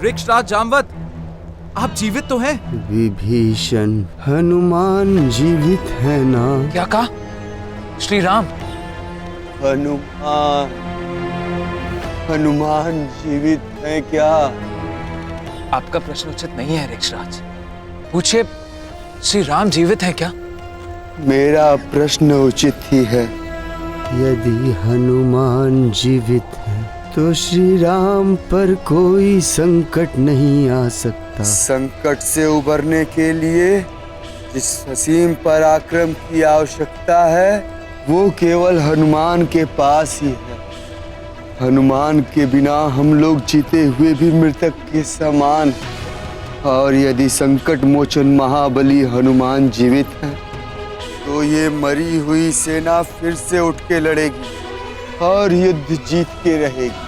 वृक्षराज जामवत, आप जीवित तो हैं? विभीषण, हनुमान जीवित है ना? क्या कहा? श्री राम? हनुमान जीवित है क्या? आपका प्रश्न उचित नहीं है वृक्षराज। पूछिए, श्री राम जीवित है क्या? मेरा प्रश्न उचित ही है। यदि हनुमान जीवित है तो श्री राम पर कोई संकट नहीं आ सकता। संकट से उबरने के लिए जिस असीम पराक्रम की आवश्यकता है वो केवल हनुमान के पास ही है। हनुमान के बिना हम लोग जीते हुए भी मृतक के समान। और यदि संकट मोचन महाबली हनुमान जीवित है तो ये मरी हुई सेना फिर से उठ के लड़ेगी और युद्ध जीत के रहेगी।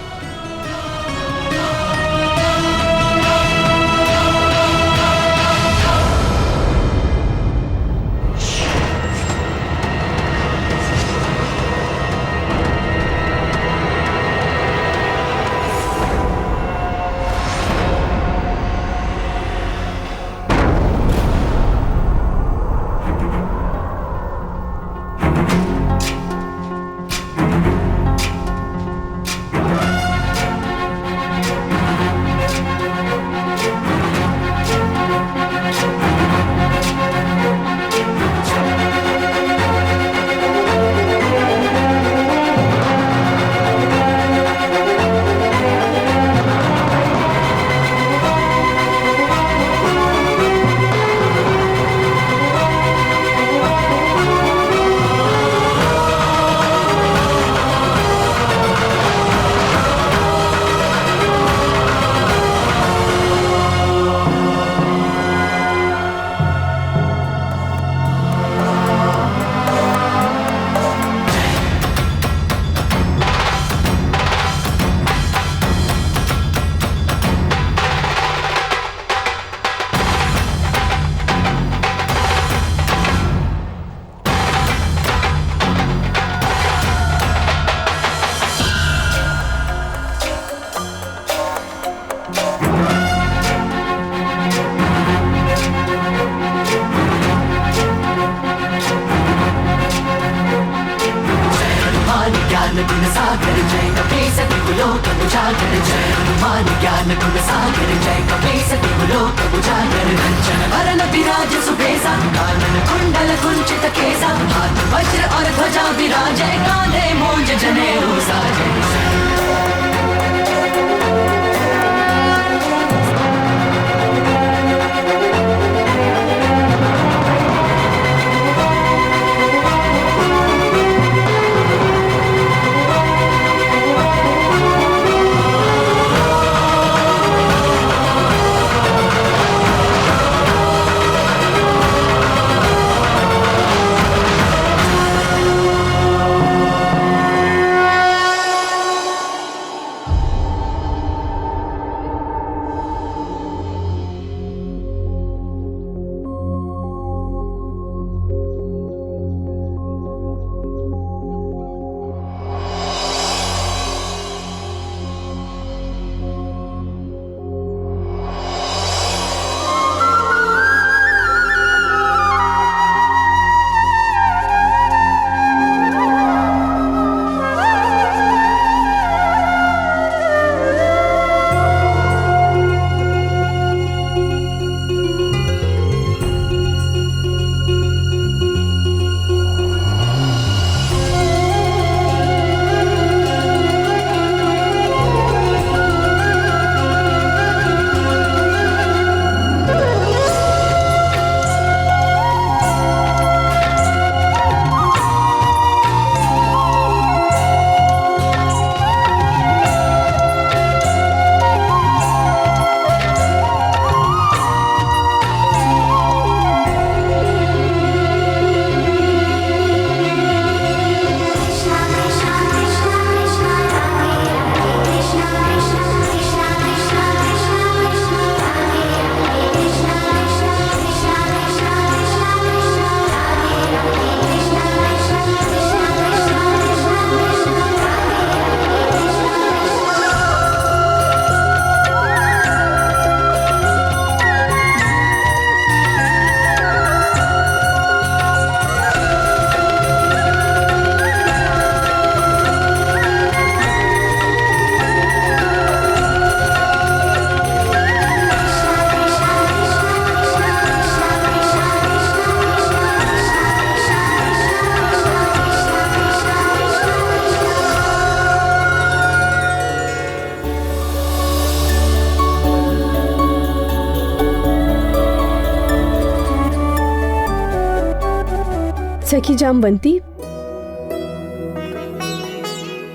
सखी जामवंती,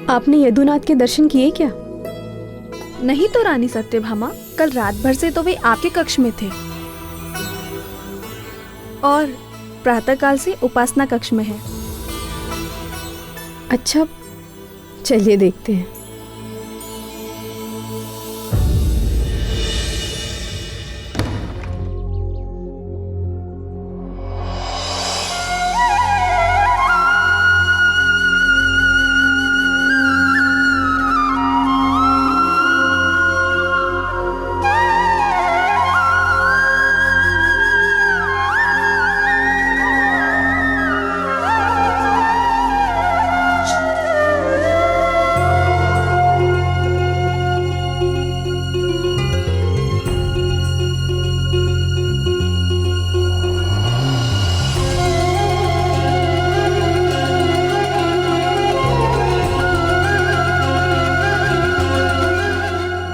आपने यदुनाथ के दर्शन किए क्या? नहीं तो रानी सत्यभामा, कल रात भर से तो वे आपके कक्ष में थे और प्रातःकाल से उपासना कक्ष में है। अच्छा, चलिए देखते हैं।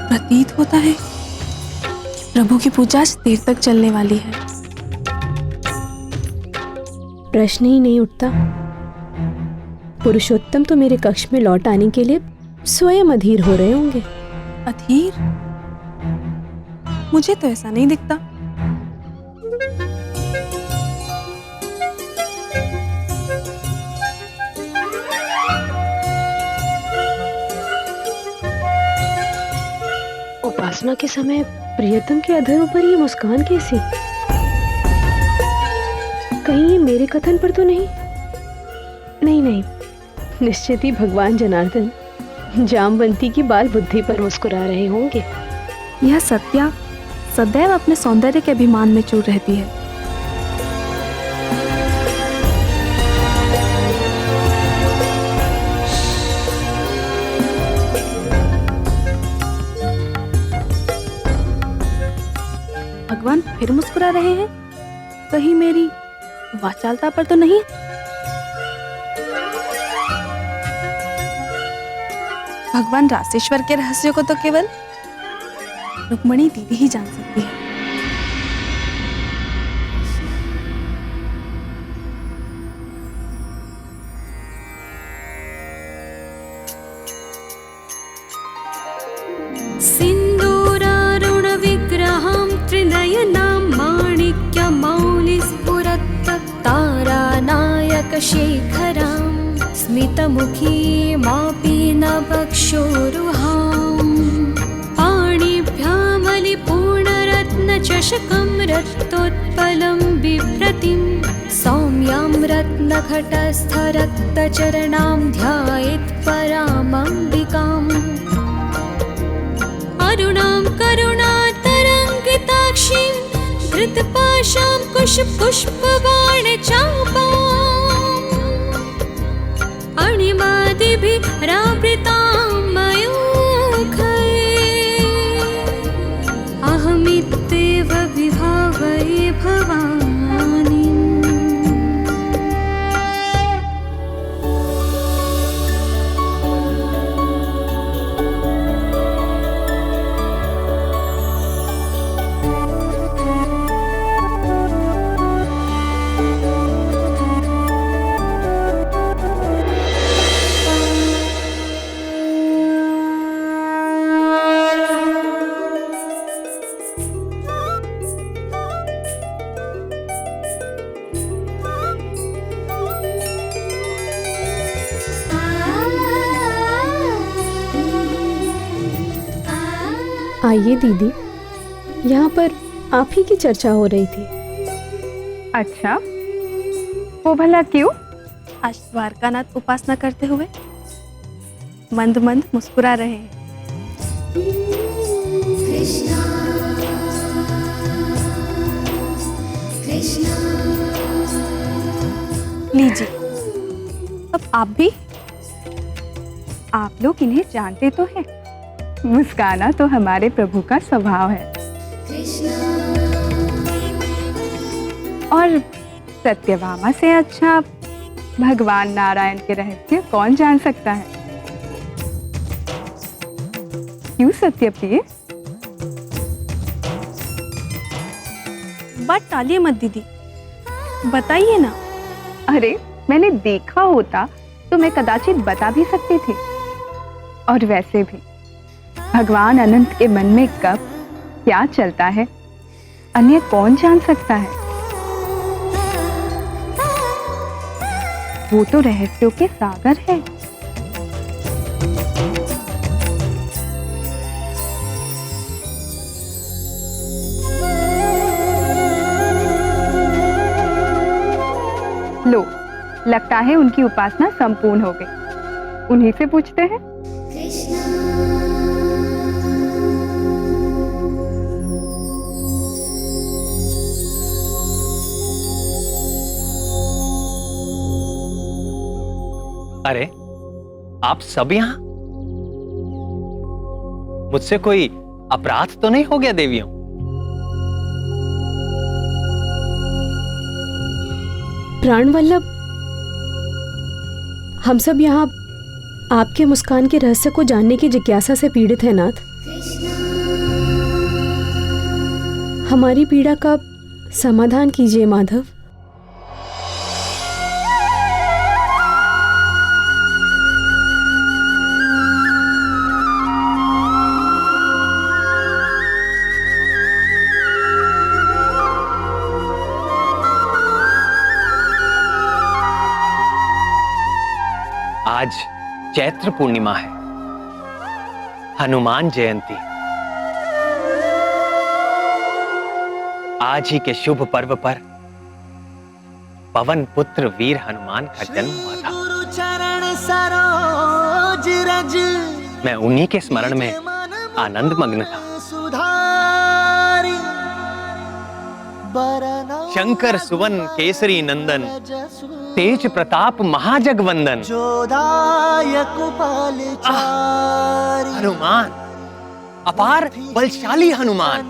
प्रतीत होता है कि प्रभु की पूजा आज देर तक चलने वाली है। प्रश्न ही नहीं उठता। पुरुषोत्तम तो मेरे कक्ष में लौट आने के लिए स्वयं अधीर हो रहे होंगे। अधीर? मुझे तो ऐसा नहीं दिखता। उपासना के समय प्रियतम के अधरों पर ये मुस्कान कैसी? कहीं ये मेरे कथन पर तो नहीं? नहीं, निश्चित ही भगवान जनार्दन जामवंती की बाल बुद्धि पर मुस्कुरा रहे होंगे। यह सत्या सदैव अपने सौंदर्य के अभिमान में चूर रहती है। भगवान फिर मुस्कुरा रहे हैं? कहीं मेरी वाचालता पर तो नहीं? भगवान रासेश्वर के रहस्यों को तो केवल रुक्मणी दीदी ही जान सकती है। सिन्दूरारुणविग्रहां त्रिनयनां माणिक्यमौलिस्फुरत्तारानायकशेखरां स्मितमुखीमापि नभक्षोरुहां पाणिभ्यामलिपूर्णरत्नचषकं रक्तोत्पलं बिभ्रतिं सौम्यां रत्नघटस्थरक्तचरणां ध्यायेत् परामम्बिकाम् अरुणां करुणातरङ्गिताक्षीं धृतपाशां कुशपुष्पबाणचापाम् अणिमादिभिरावृतां मयूखैः अहमित्येव विभावये भवानीम्। आइए दीदी, यहाँ पर आप ही की चर्चा हो रही थी। अच्छा, वो भला क्यों? आज द्वारकानाथ उपासना करते हुए मंद मंद मुस्कुरा रहे हैं। लीजिए, अब आप भी। आप लोग इन्हें जानते तो हैं। मुस्काना तो हमारे प्रभु का स्वभाव है। और सत्यभामा से अच्छा भगवान नारायण के रहस्य कौन जान सकता है? क्यों सत्यप्रिय? बात टालिए मत दीदी, बताइए ना। अरे मैंने देखा होता तो मैं कदाचित बता भी सकती थी। और वैसे भी भगवान अनंत के मन में कब क्या चलता है अन्य कौन जान सकता है। वो तो रहस्यों के सागर है। लो, लगता है उनकी उपासना संपूर्ण हो गई। उन्हीं से पूछते हैं। अरे आप सब यहाँ? मुझसे कोई अपराध तो नहीं हो गया देवियों? प्राण वल्लभ, हम सब यहाँ आपके मुस्कान के रहस्य को जानने की जिज्ञासा से पीड़ित हैं नाथ। हमारी पीड़ा का समाधान कीजिए माधव। आज चैत्र पूर्णिमा है, हनुमान जयंती। आज ही के शुभ पर्व पर पवन पुत्र वीर हनुमान का जन्म हुआ था। मैं उन्हीं के स्मरण में आनंद मग्न था। शंकर सुवन केसरी नंदन, तेज प्रताप महाजगवंदन। हनुमान, अपार बलशाली हनुमान,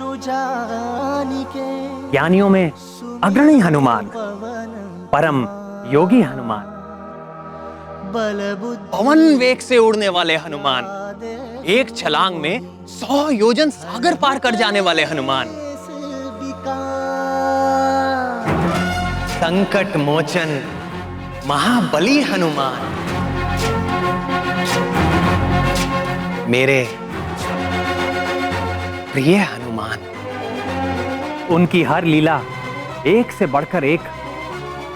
ज्ञानियों में अग्रणी हनुमान, परम योगी हनुमान, पवन वेग से उड़ने वाले हनुमान, एक छलांग में 100 योजन सागर पार कर जाने वाले हनुमान, संकट मोचन महाबली हनुमान, मेरे प्रिय हनुमान। उनकी हर लीला एक से बढ़कर एक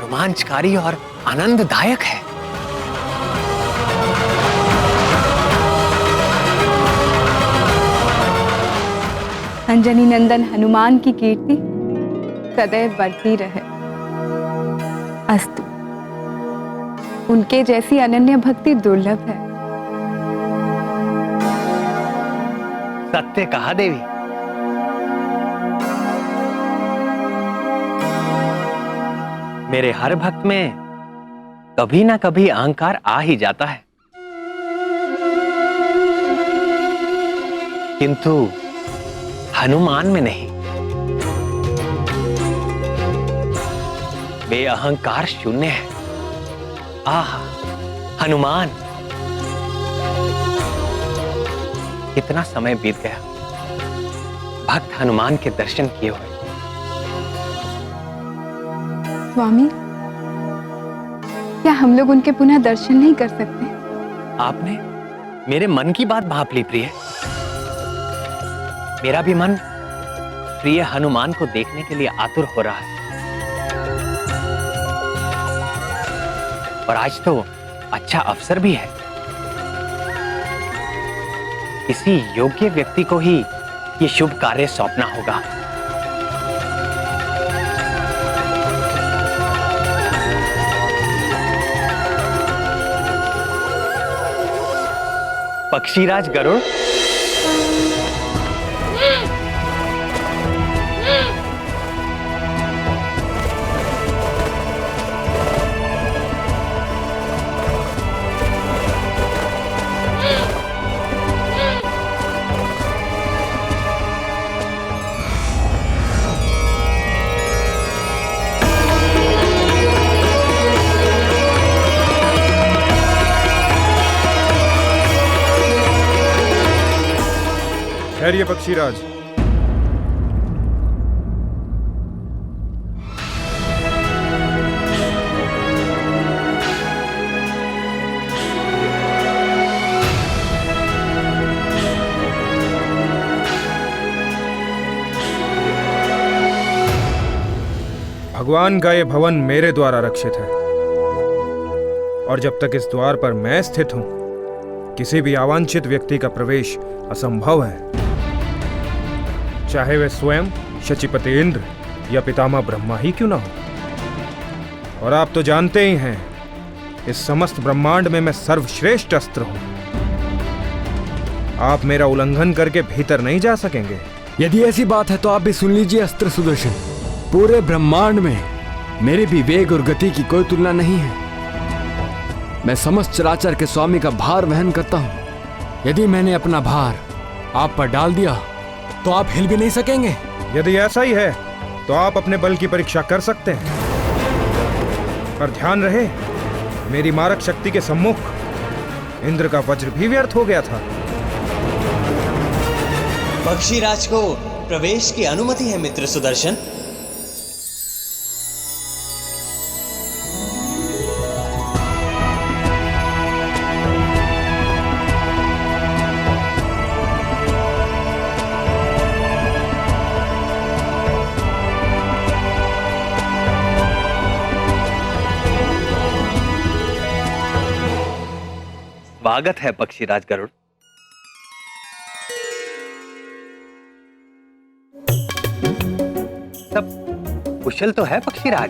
रोमांचकारी और आनंददायक है। अंजनी नंदन हनुमान की कीर्ति सदैव बढ़ती रहे। अस्तु। उनके जैसी अनन्य भक्ति दुर्लभ है। सत्य कहा देवी। मेरे हर भक्त में कभी ना कभी अहंकार आ ही जाता है, किंतु हनुमान में नहीं। वे अहंकार शून्य है। आहा, हनुमान, कितना समय बीत गया भक्त हनुमान के दर्शन किए हुए। स्वामी, क्या हम लोग उनके पुनः दर्शन नहीं कर सकते? आपने मेरे मन की बात भांप ली प्रिय। मेरा भी मन प्रिय हनुमान को देखने के लिए आतुर हो रहा है। और आज तो अच्छा अवसर भी है। किसी योग्य व्यक्ति को ही ये शुभ कार्य सौंपना होगा। पक्षीराज गरुड़, ठहरिए पक्षीराज। भगवान का ये भवन मेरे द्वारा रक्षित है, और जब तक इस द्वार पर मैं स्थित हूं, किसी भी अवांछित व्यक्ति का प्रवेश असंभव है, चाहे वह स्वयं शचीपति इंद्र या पितामह ब्रह्मा ही क्यों ना हो। और आप तो जानते ही हैं, इस समस्त ब्रह्मांड में मैं सर्वश्रेष्ठ अस्त्र हूं। आप मेरा उल्लंघन करके भीतर नहीं जा सकेंगे। यदि ऐसी बात है तो आप भी सुन लीजिए अस्त्र सुदर्शन। पूरे ब्रह्मांड में मेरे भी वेग और गति की कोई तुलना नहीं है। मैं समस्त चराचर के स्वामी का भार वहन करता हूं। यदि मैंने अपना भार आप पर डाल दिया तो आप हिल भी नहीं सकेंगे। यदि ऐसा ही है तो आप अपने बल की परीक्षा कर सकते हैं, पर ध्यान रहे, मेरी मारक शक्ति के सम्मुख इंद्र का वज्र भी व्यर्थ हो गया था। पक्षीराज को प्रवेश की अनुमति है मित्र सुदर्शन। स्वागत है पक्षीराज गरुड़। सब कुशल तो है पक्षीराज?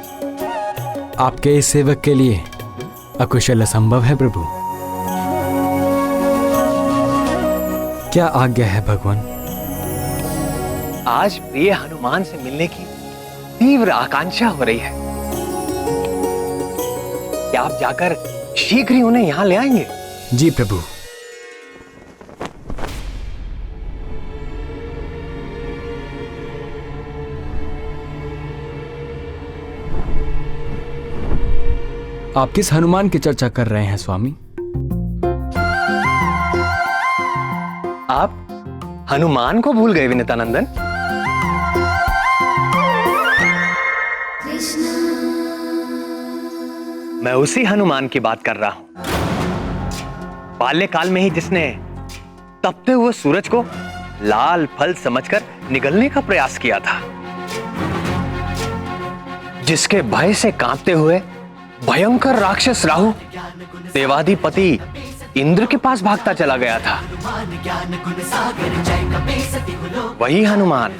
आपके इस सेवक के लिए अकुशल असंभव है प्रभु। क्या आज्ञा है भगवान? आज प्रिय हनुमान से मिलने की तीव्र आकांक्षा हो रही है। क्या आप जाकर शीघ्र ही उन्हें यहां ले आएंगे? जी प्रभु। आप किस हनुमान की चर्चा कर रहे हैं स्वामी? आप हनुमान को भूल गए विनीतानंदन? मैं उसी हनुमान की बात कर रहा हूं, बाल्यकाल में ही जिसने तपते हुए सूरज को लाल फल समझकर निगलने का प्रयास किया था, जिसके भय से कांपते हुए भयंकर राक्षस राहु देवाधिपति इंद्र के पास भागता चला गया था। वही हनुमान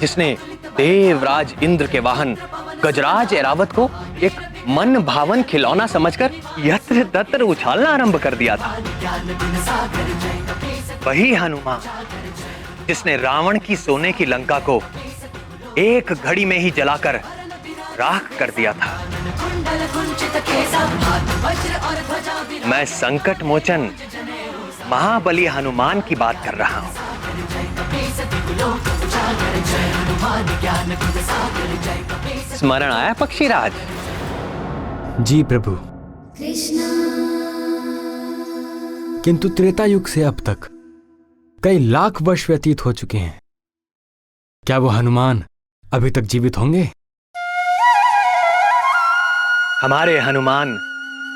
जिसने देवराज इंद्र के वाहन गजराज ऐरावत को एक मन भावन खिलौना समझकर यत्र तत्र उछालना आरंभ कर दिया था। वही हनुमान जिसने रावण की सोने की लंका को एक घड़ी में ही जलाकर राख कर दिया था। मैं संकट मोचन महाबली हनुमान की बात कर रहा हूं। स्मरण आया पक्षीराज? जी प्रभु। किंतु त्रेता युग से अब तक कई लाख वर्ष व्यतीत हो चुके हैं। क्या वो हनुमान अभी तक जीवित होंगे? हमारे हनुमान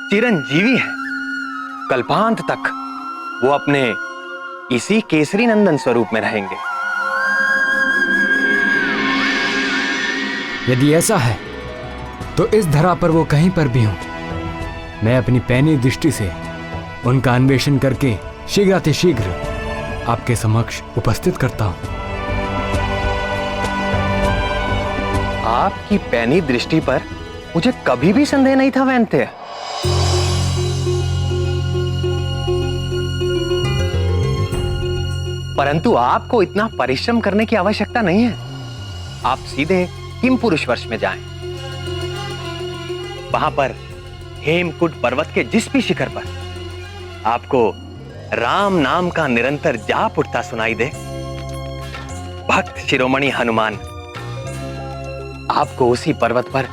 चिरंजीवी हैं। कल्पांत तक वो अपने इसी केसरी नंदन स्वरूप में रहेंगे। यदि ऐसा है तो इस धरा पर वो कहीं पर भी हों, मैं अपनी पैनी दृष्टि से उनका अन्वेषण करके शीघ्रातिशीघ्र आपके समक्ष उपस्थित करता हूं। आपकी पैनी दृष्टि पर मुझे कभी भी संदेह नहीं था वैन्य। परंतु आपको इतना परिश्रम करने की आवश्यकता नहीं है। आप सीधे किमपुरुष वर्ष में जाएं। वहां पर हेमकुट पर्वत के जिस भी शिखर पर आपको राम नाम का निरंतर जाप उठता सुनाई दे, भक्त शिरोमणि हनुमान आपको उसी पर्वत पर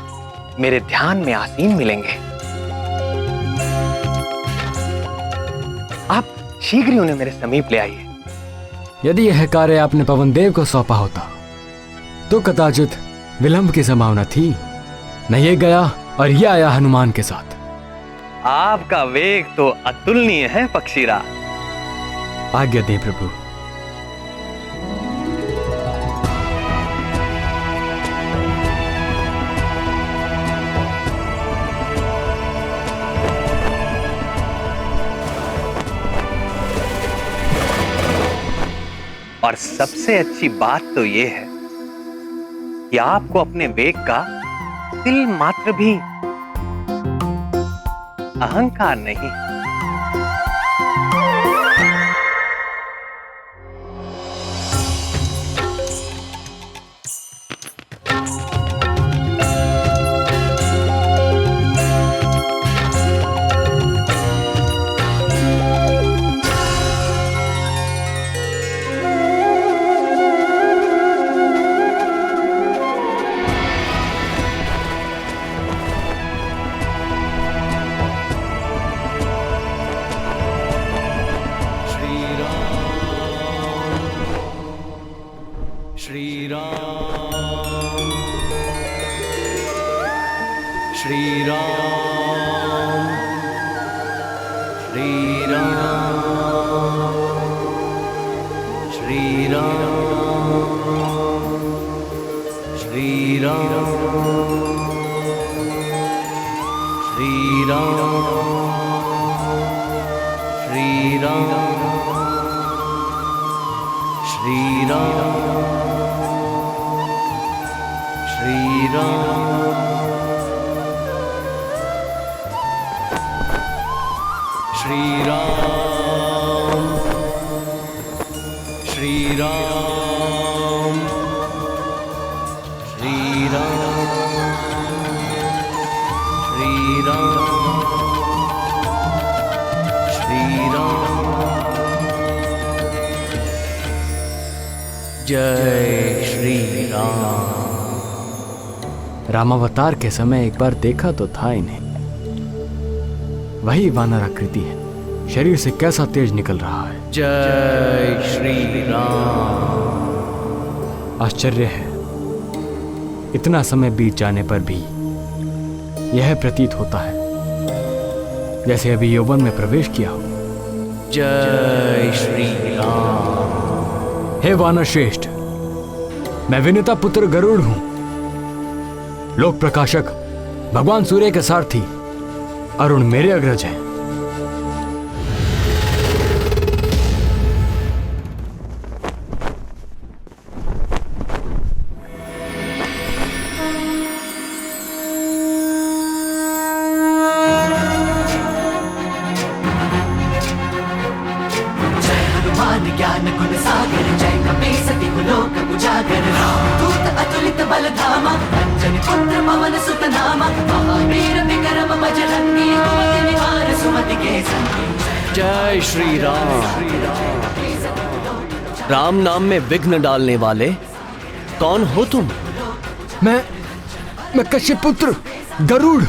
मेरे ध्यान में आसीन मिलेंगे। आप शीघ्र ही उन्हें मेरे समीप ले आइए। यदि यह कार्य आपने पवन देव को सौंपा होता तो कदाचित विलंब की संभावना थी। न ये गया और ये आया हनुमान के साथ। आपका वेग तो अतुलनीय है पक्षीराज। आज्ञा दें प्रभु। और सबसे अच्छी बात तो ये है कि आपको अपने वेग का तिल मात्र भी अहंकार नहीं। जय श्री राम। रामावतार के समय एक बार देखा तो था इन्हें। वही वानर आकृति है, शरीर से कैसा तेज निकल रहा है। जय श्री राम। आश्चर्य है, इतना समय बीत जाने पर भी यह प्रतीत होता है जैसे अभी यौवन में प्रवेश किया हो। जय श्री राम। हे वानर श्रेष्ठ, मैं विनिता पुत्र गरुड़ हूं, लोक प्रकाशक, भगवान सूर्य के सारथी, अरुण मेरे अग्रज हैं। जय श्री राम। राम नाम में विघ्न डालने वाले कौन हो तुम? मैं कश्यप पुत्र गरुड़।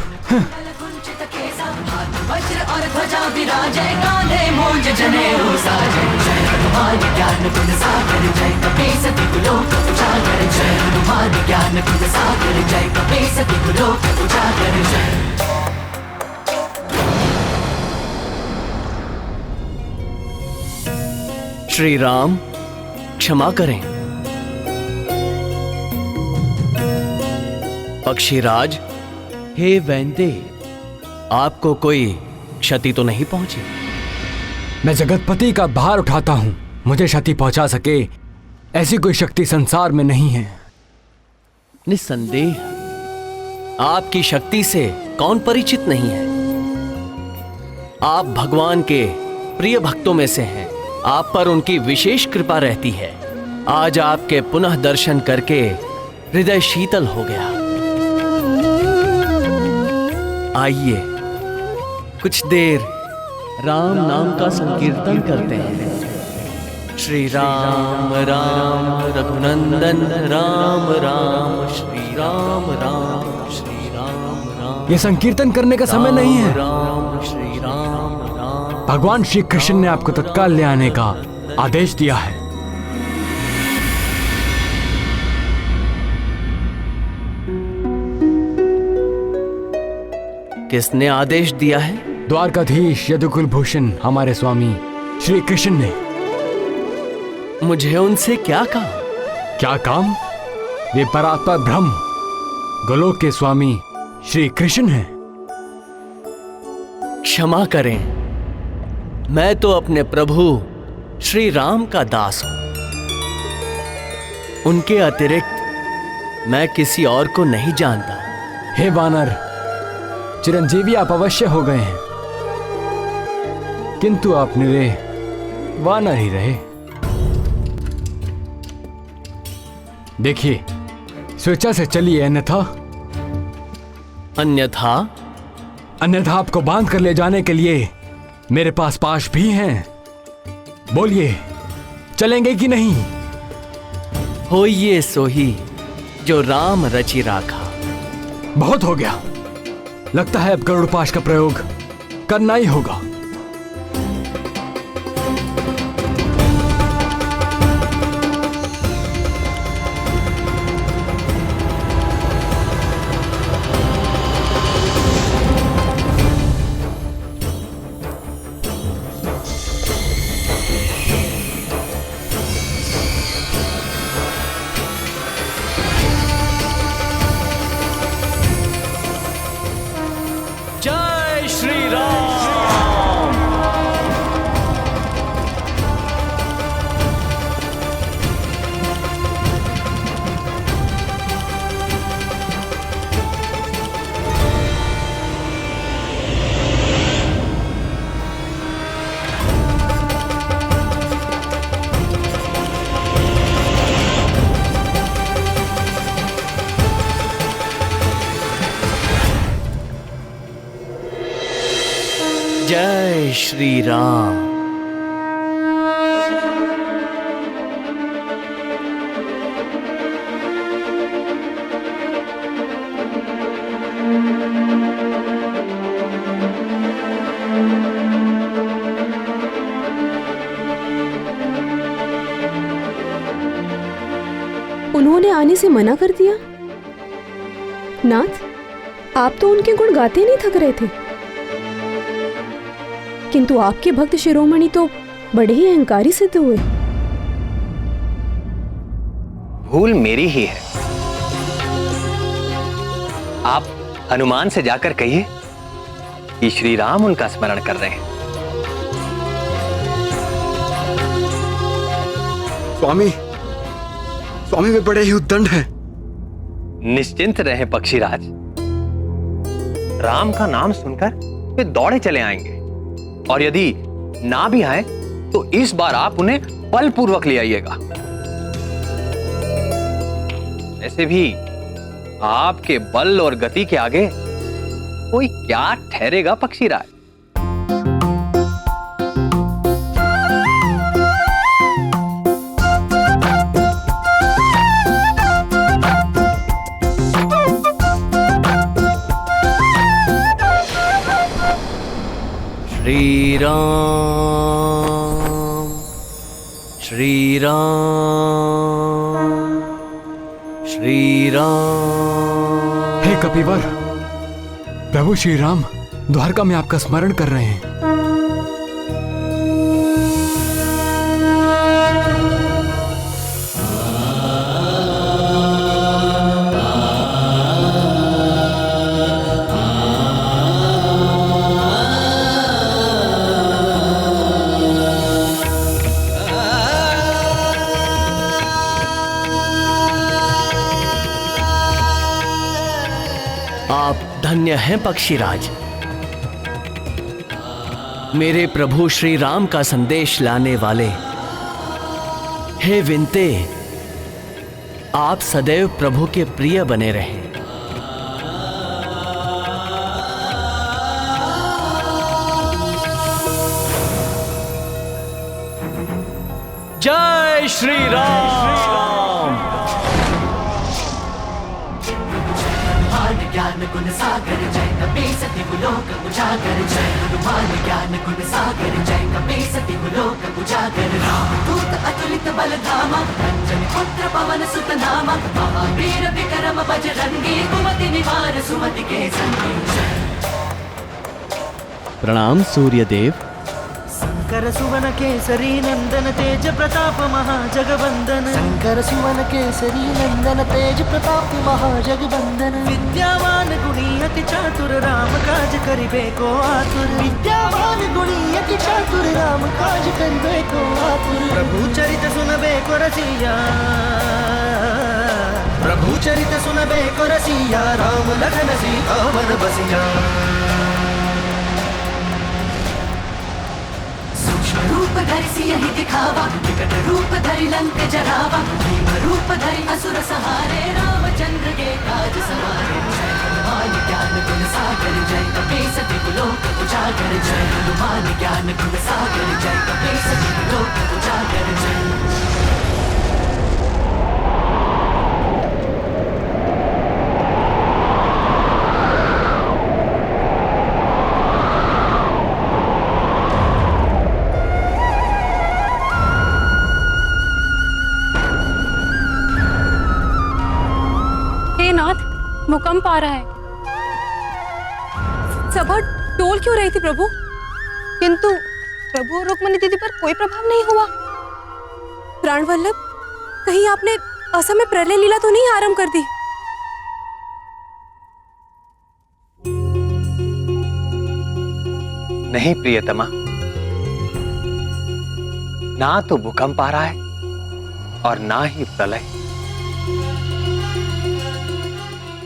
श्री राम, क्षमा करें। पक्षीराज, हे वैंदे, आपको कोई क्षति तो नहीं पहुंची? मैं जगतपति का भार उठाता हूं, मुझे क्षति पहुंचा सके ऐसी कोई शक्ति संसार में नहीं है। निस्संदेह आपकी शक्ति से कौन परिचित नहीं है। आप भगवान के प्रिय भक्तों में से हैं, आप पर उनकी विशेष कृपा रहती है। आज आपके पुनः दर्शन करके हृदय शीतल हो गया। आइए कुछ देर राम नाम का संकीर्तन करते हैं। श्री राम राम रघुनंदन राम राम, श्री राम राम, श्री राम राम। ये संकीर्तन करने का समय नहीं है। राम श्री राम। भगवान श्री कृष्ण ने आपको तत्काल ले आने का आदेश दिया है। किसने आदेश दिया है? द्वारकाधीश यदुकुल भूषण हमारे स्वामी श्री कृष्ण ने। मुझे उनसे क्या काम? क्या काम? वे परात्पर ब्रह्म गोलोक के स्वामी श्री कृष्ण हैं। क्षमा करें, मैं तो अपने प्रभु श्री राम का दास हूं। उनके अतिरिक्त मैं किसी और को नहीं जानता। हे वानर, चिरंजीवी आप अवश्य हो गए हैं, किंतु आप निरे वानर ही रहे। देखिए, स्वेच्छा से चलिए, अन्यथा आपको बांध कर ले जाने के लिए मेरे पास पाश भी हैं। बोलिए, चलेंगे कि नहीं? होइए सोही जो राम रचि राखा। बहुत हो गया, लगता है अब गरुड़ पाश का प्रयोग करना ही होगा। जय श्री राम। जय श्री राम। उन्होंने आने से मना कर दिया? नाथ, आप तो उनके गुण गाते नहीं थक रहे थे, किंतु आपके भक्त शिरोमणि तो बड़े ही अहंकारी सिद्ध हुए। भूल मेरी ही है। आप हनुमान से जाकर कहिए कि श्री राम उनका स्मरण कर रहे हैं। स्वामी वे बड़े ही उद्दंड हैं। निश्चिंत रहें पक्षीराज, राम का नाम सुनकर वे दौड़े चले आएंगे, और यदि ना भी आए तो इस बार आप उन्हें बलपूर्वक ले आइएगा। ऐसे भी आपके बल और गति के आगे कोई क्या ठहरेगा पक्षीराज। श्री राम, श्री राम। हे कपिवर, प्रभु श्री राम द्वारका में आपका स्मरण कर रहे हैं। आप धन्य हैं पक्षीराज। मेरे प्रभु श्री राम का संदेश लाने वाले हे विनते, आप सदैव प्रभु के प्रिय बने रहें। जय श्री राम। ज्ञान गुण सागर जय कपी सति गुलोक उजागर जय हनुमान ज्ञान गुण सागर जय कपी सति गुलोक उजागर राम दूत अतुलित बल धामा अंजनी पुत्र पवन सुत नामा महावीर विक्रम बजरंगी कुमति निवार सुमति के संगी। प्रणाम सूर्यदेव। शंकर सुवन केसरी नंदन तेज प्रताप महाजगवंदन शंकर सुवन केसरी नंदन तेज प्रताप महाजगवंदन विद्यावान गुणी अति चातुर राम काज करिबे को आतुर विद्यावान गुणी अति चातुर राम काज करिबे को आतुर प्रभु चरित सुनबे को रसिया प्रभु चरित सुनबे को रसिया राम लखन सीता मन बसिया रूप धरि सियहि दिखावा विकट रूप धरि लंक जरावा भीम रूप धरि असुर सहारे रामचंद्र के काज सवारे जय हनुमान ज्ञान गुण सागर जय कपीसति लोक उजागर जय हनुमान ज्ञान गुण सागर जय कपीसति लोक उजागर जय भूकंप आ रहा है। सभा डोल क्यों रही थी प्रभु? किंतु प्रभु और रुक्मिणी दीदी पर कोई प्रभाव नहीं हुआ। प्राण वल्लभ, कहीं आपने असमय प्रलय लीला तो नहीं आरंभ कर दी? नहीं प्रियतमा, ना तो भूकंप आ रहा है और ना ही प्रलय।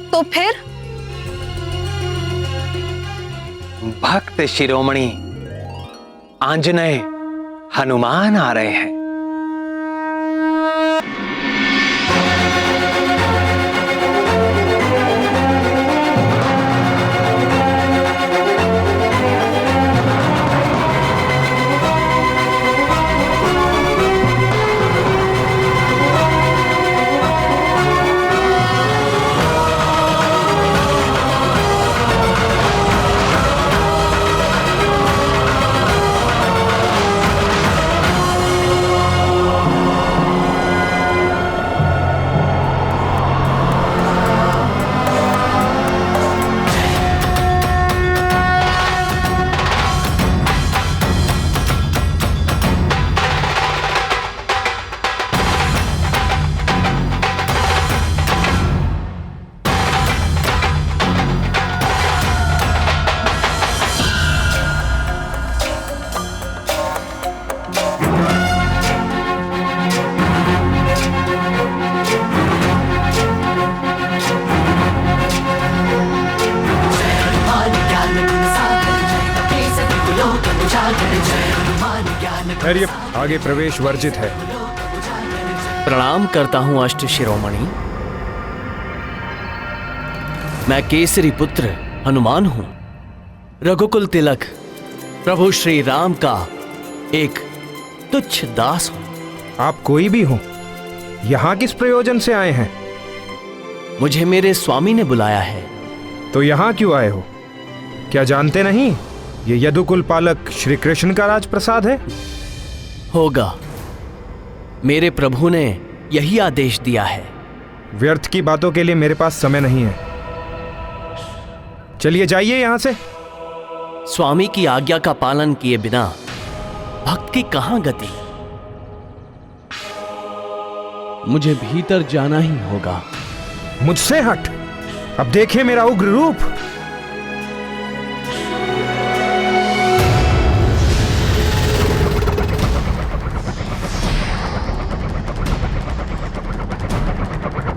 तो फिर भक्त शिरोमणि आंजनेय हनुमान आ रहे हैं। आगे प्रवेश वर्जित है। प्रणाम करता हूं अष्ट शिरोमणि। मैं केसरी पुत्र हनुमान हूं, रघुकुल तिलक प्रभु श्री राम का एक तुच्छ दास हूं। आप कोई भी हो, यहां किस प्रयोजन से आए हैं? मुझे मेरे स्वामी ने बुलाया है। तो यहां क्यों आए हो? क्या जानते नहीं ये यदुकुल पालक श्री कृष्ण का राजप्रसाद है? होगा, मेरे प्रभु ने यही आदेश दिया है। व्यर्थ की बातों के लिए मेरे पास समय नहीं है। चलिए जाइए यहां से। स्वामी की आज्ञा का पालन किए बिना भक्त की कहां गति? मुझे भीतर जाना ही होगा। मुझसे हट, अब देखिए मेरा उग्र रूप।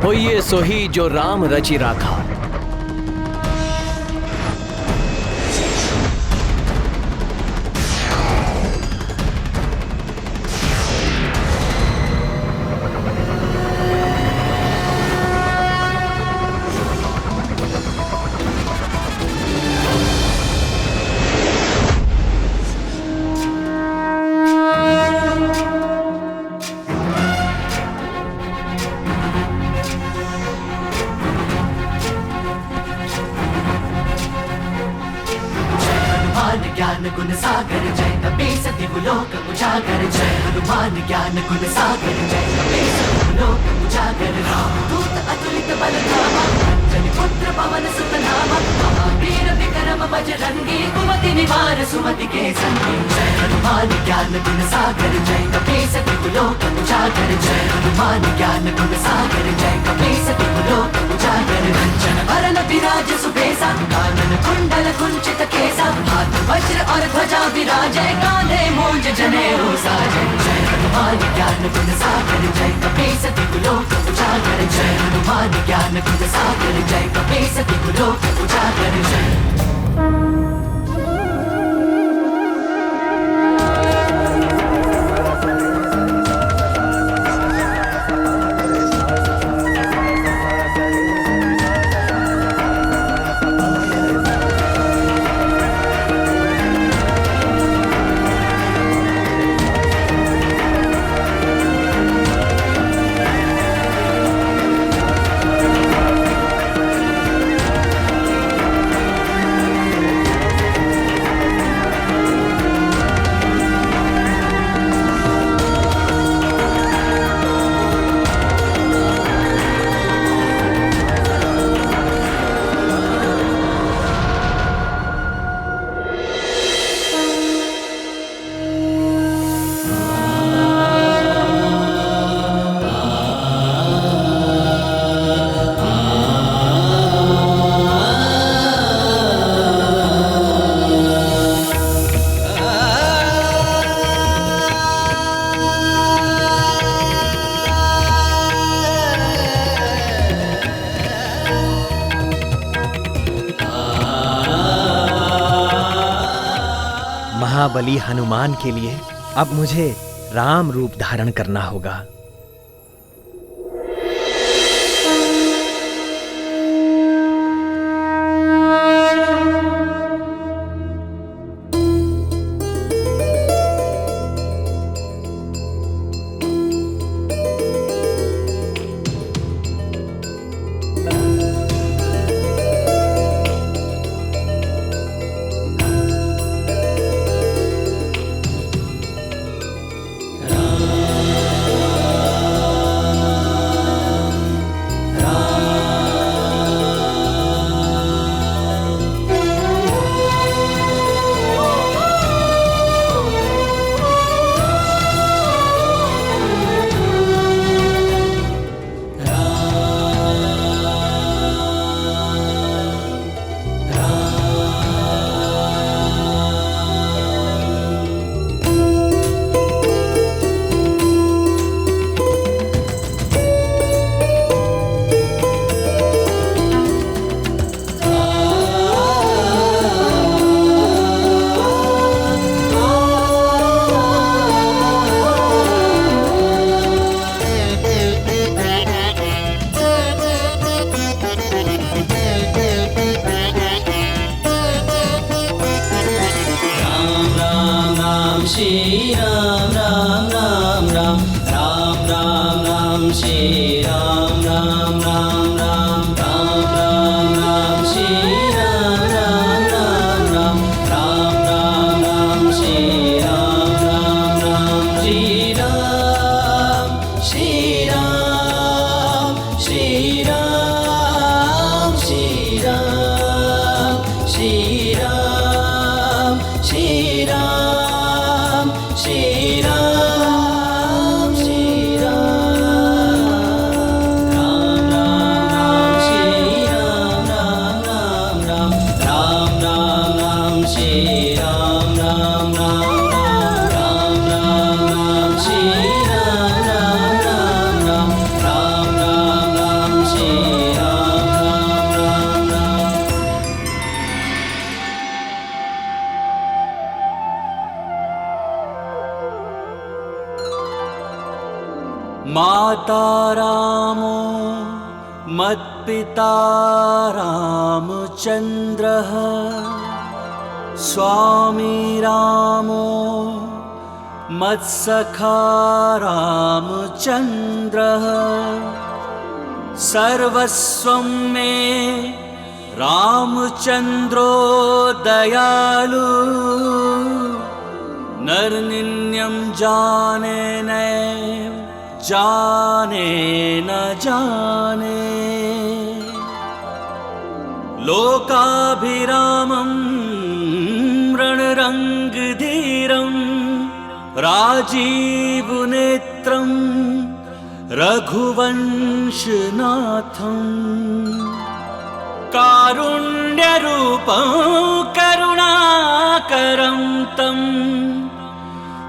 होइए सोही जो राम रचि राखा। ज्ञान गुण सागर जय कपीसति लोक उजागर जय हनुमान ज्ञान गुण सागर जय कपीसति लोक उजागर राम दूत अतुलित बल धामा अंजनी पुत्र पवन सुत नामा महावीर विक्रम बजरंगी कुमति निवार सुमति के संगी जय हनुमान ज्ञान गुण सागर जय कपीस तिहु लोक उजागर जय हनुमान ज्ञान गुण सागर जय कपीस तिहु लोक उजागर कंचन वरन विराज सुबेसा कानन कुंडल कुंचित केसा हाथ वज्र और ध्वजा विराजै कांधे मूंज जनेऊ साजै जय हनुमान ज्ञान गुण सागर जय कपीस तिहु लोक उजागर जय हनुमान ज्ञान गुण सागर जय कपीस तिहु लोक उजागर जय। महाबली हनुमान के लिए अब मुझे राम रूप धारण करना होगा। श्री राम राम राम राम राम राम राम श्री राम राम राम राम राम राम राम श्री राम राम राम राम राम राम राम श्री राम राम राम श्री राम श्री राम श्री राम श्री राम श्री राम श्री राम श्री राम श्री राम राम राम श्री राम राम राम राम राम राम राम श्री राम राम राम राम राम राम श्री राम राम राम राम राम राम श्री राम राम राम। माता रामो मत्पिता रामचन्द्रः स्वामी रामो मत्सखा रामचन्द्रः सर्वस्वं मे रामचन्द्रो दयालु नरनिन्यं जाने नैव जाने न जाने लोकाभिरामं रणरामं रङ्गधीरं राजीवनेत्रं रघुवंशनाथं कारुण्यरूपं करुणाकरं तं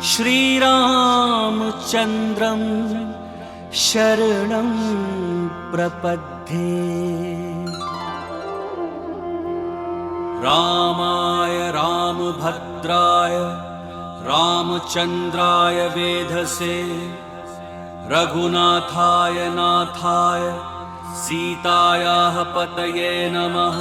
श्रीरामचन्द्रं शरणं प्रपद्ये। रामाय रामभद्राय रामचन्द्राय वेधसे रघुनाथाय नाथाय सीतायाः पतये नमः।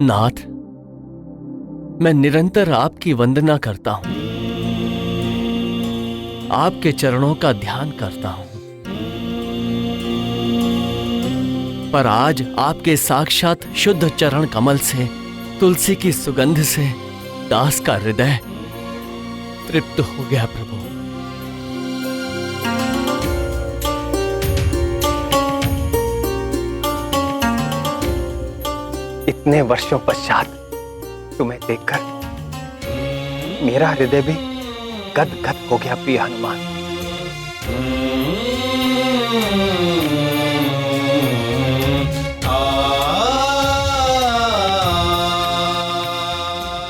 नाथ, मैं निरंतर आपकी वंदना करता हूं, आपके चरणों का ध्यान करता हूं, पर आज आपके साक्षात शुद्ध चरण कमल से, तुलसी की सुगंध से दास का हृदय तृप्त हो गया प्रभु। इतने वर्षों पश्चात तुम्हें देखकर मेरा हृदय भी गदगद हो गया प्रिय हनुमान।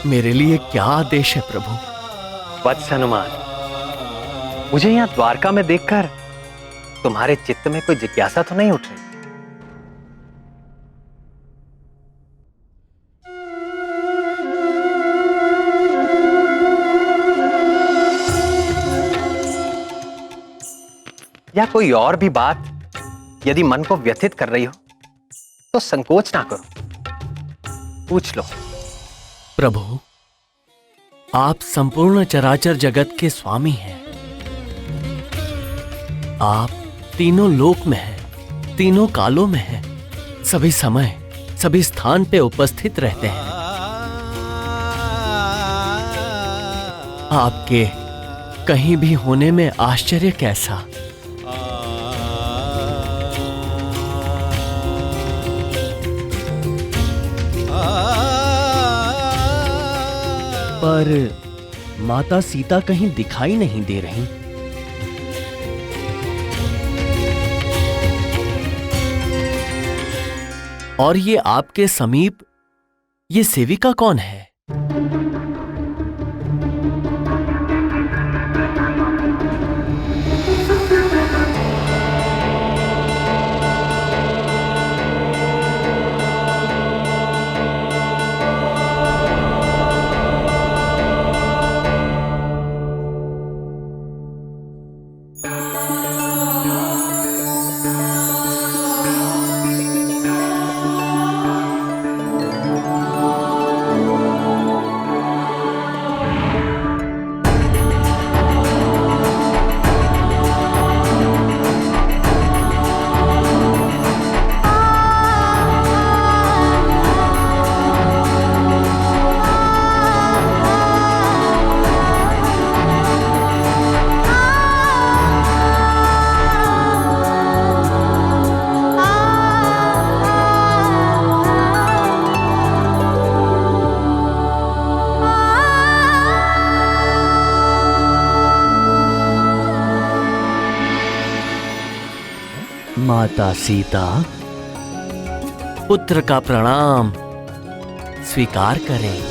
मेरे लिए क्या आदेश है प्रभु? वत्स हनुमान, मुझे यहाँ द्वारका में देखकर तुम्हारे चित्त में कोई जिज्ञासा तो नहीं उठ रही? या कोई और भी बात यदि मन को व्यथित कर रही हो तो संकोच ना करो, पूछ लो। प्रभु, आप संपूर्ण चराचर जगत के स्वामी हैं। आप तीनों लोक में हैं, तीनों कालों में हैं, सभी समय सभी स्थान पे उपस्थित रहते हैं। आपके कहीं भी होने में आश्चर्य कैसा? पर माता सीता कहीं दिखाई नहीं दे रही। और ये आपके समीप ये सेविका कौन है? माता सीता, पुत्र का प्रणाम स्वीकार करें।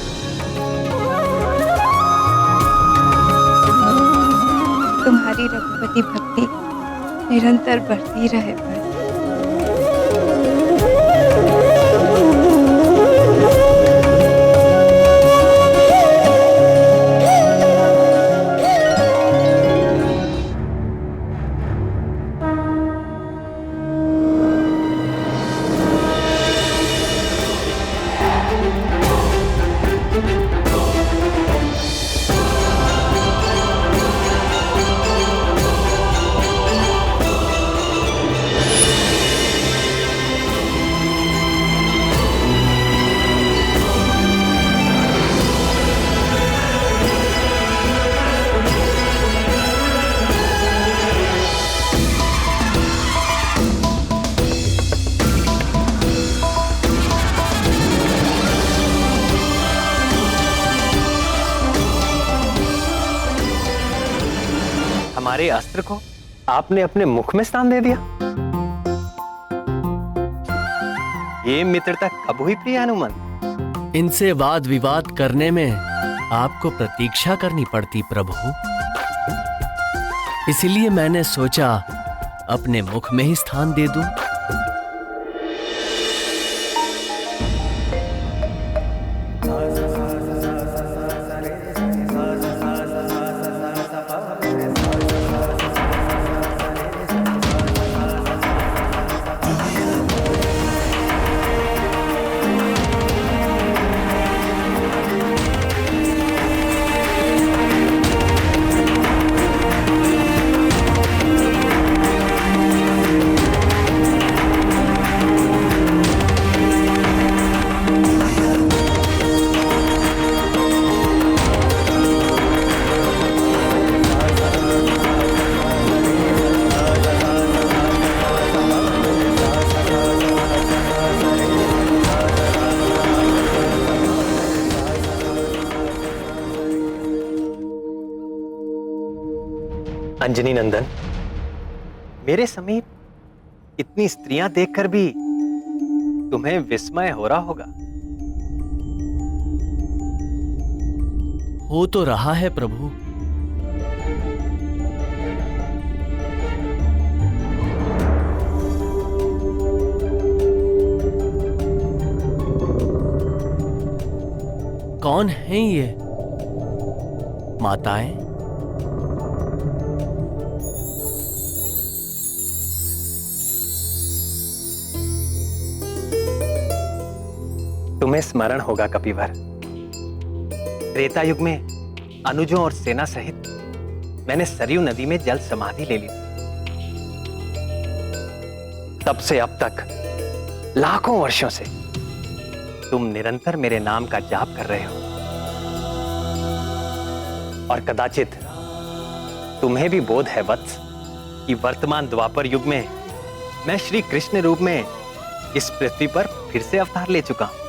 तुम्हारी रघुपति भक्ति निरंतर बढ़ती रहे। हमारे अस्त्र को आपने अपने मुख में स्थान दे दिया। ये मित्रता कब हुई प्रिय हनुमान? इनसे वाद विवाद करने में आपको प्रतीक्षा करनी पड़ती प्रभु, इसलिए मैंने सोचा अपने मुख में ही स्थान दे दूं। अंजनी नंदन, मेरे समीप इतनी स्त्रियां देखकर भी तुम्हें विस्मय हो रहा होगा। हो तो रहा है प्रभु। कौन हैं ये माताएं? तुम्हें स्मरण होगा कपिवर, त्रेता युग में अनुजों और सेना सहित मैंने सरयू नदी में जल समाधि ले ली। तब से अब तक लाखों वर्षों से तुम निरंतर मेरे नाम का जाप कर रहे हो, और कदाचित तुम्हें भी बोध है वत्स कि वर्तमान द्वापर युग में मैं श्री कृष्ण रूप में इस पृथ्वी पर फिर से अवतार ले चुका हूं।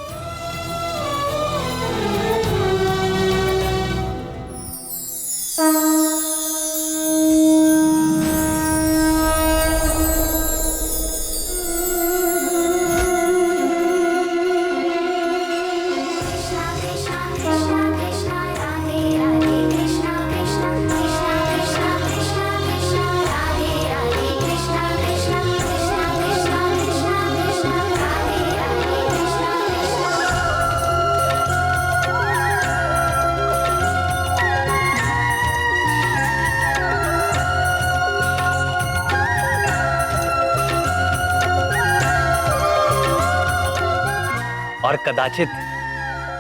और कदाचित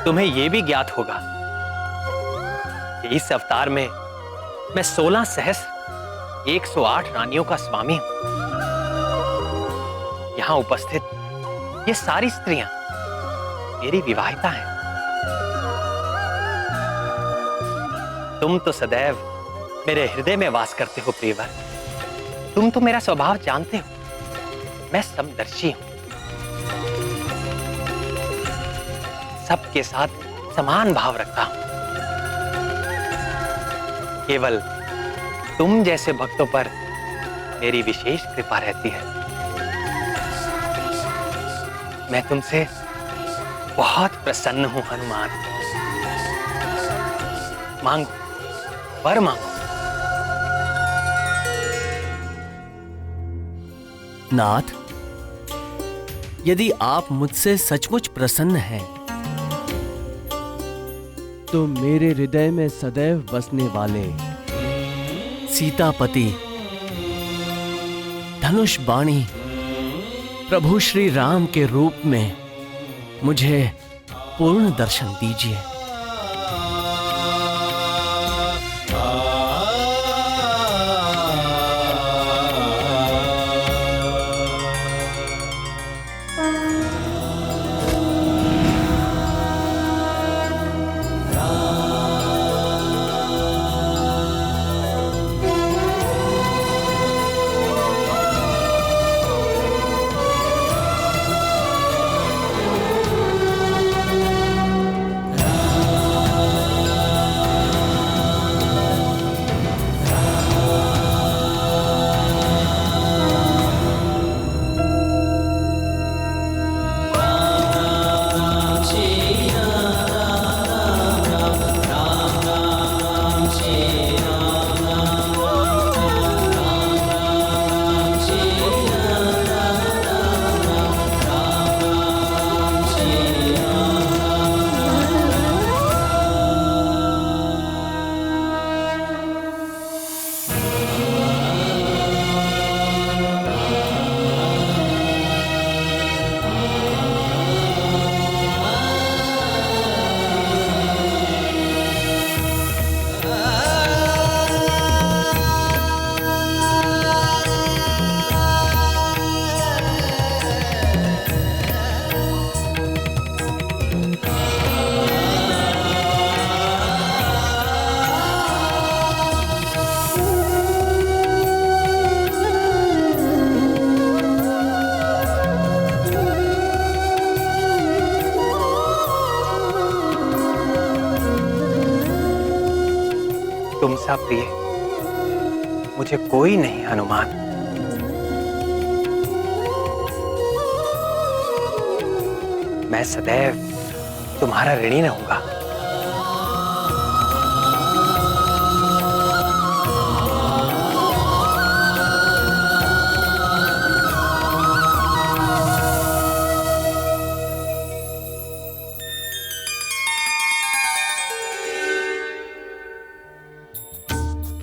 तुम्हें यह भी ज्ञात होगा कि इस अवतार में मैं 16 सहस्र 108 रानियों का स्वामी हूं। यहां उपस्थित ये सारी स्त्रियां मेरी विवाहिता हैं। तुम तो सदैव मेरे हृदय में वास करते हो प्रियवर। तुम तो मेरा स्वभाव जानते हो, मैं समदर्शी हूं, सबके साथ समान भाव रखता हूं। केवल तुम जैसे भक्तों पर मेरी विशेष कृपा रहती है। मैं तुमसे बहुत प्रसन्न हूं हनुमान। मांगो, वर मांगो। नाथ, यदि आप मुझसे सचमुच प्रसन्न हैं, तो मेरे हृदय में सदैव बसने वाले सीतापति धनुष बाणी प्रभु श्री राम के रूप में मुझे पूर्ण दर्शन दीजिए। तुमसा प्रिय मुझे कोई नहीं हनुमान। मैं सदैव तुम्हारा ऋणी रहूंगा।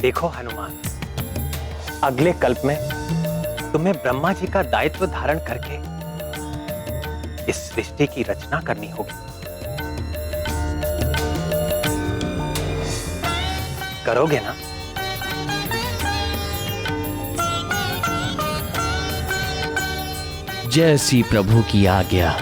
देखो हनुमान, अगले कल्प में तुम्हें ब्रह्मा जी का दायित्व धारण करके इस सृष्टि की रचना करनी होगी। करोगे ना? जैसी प्रभु की आज्ञा।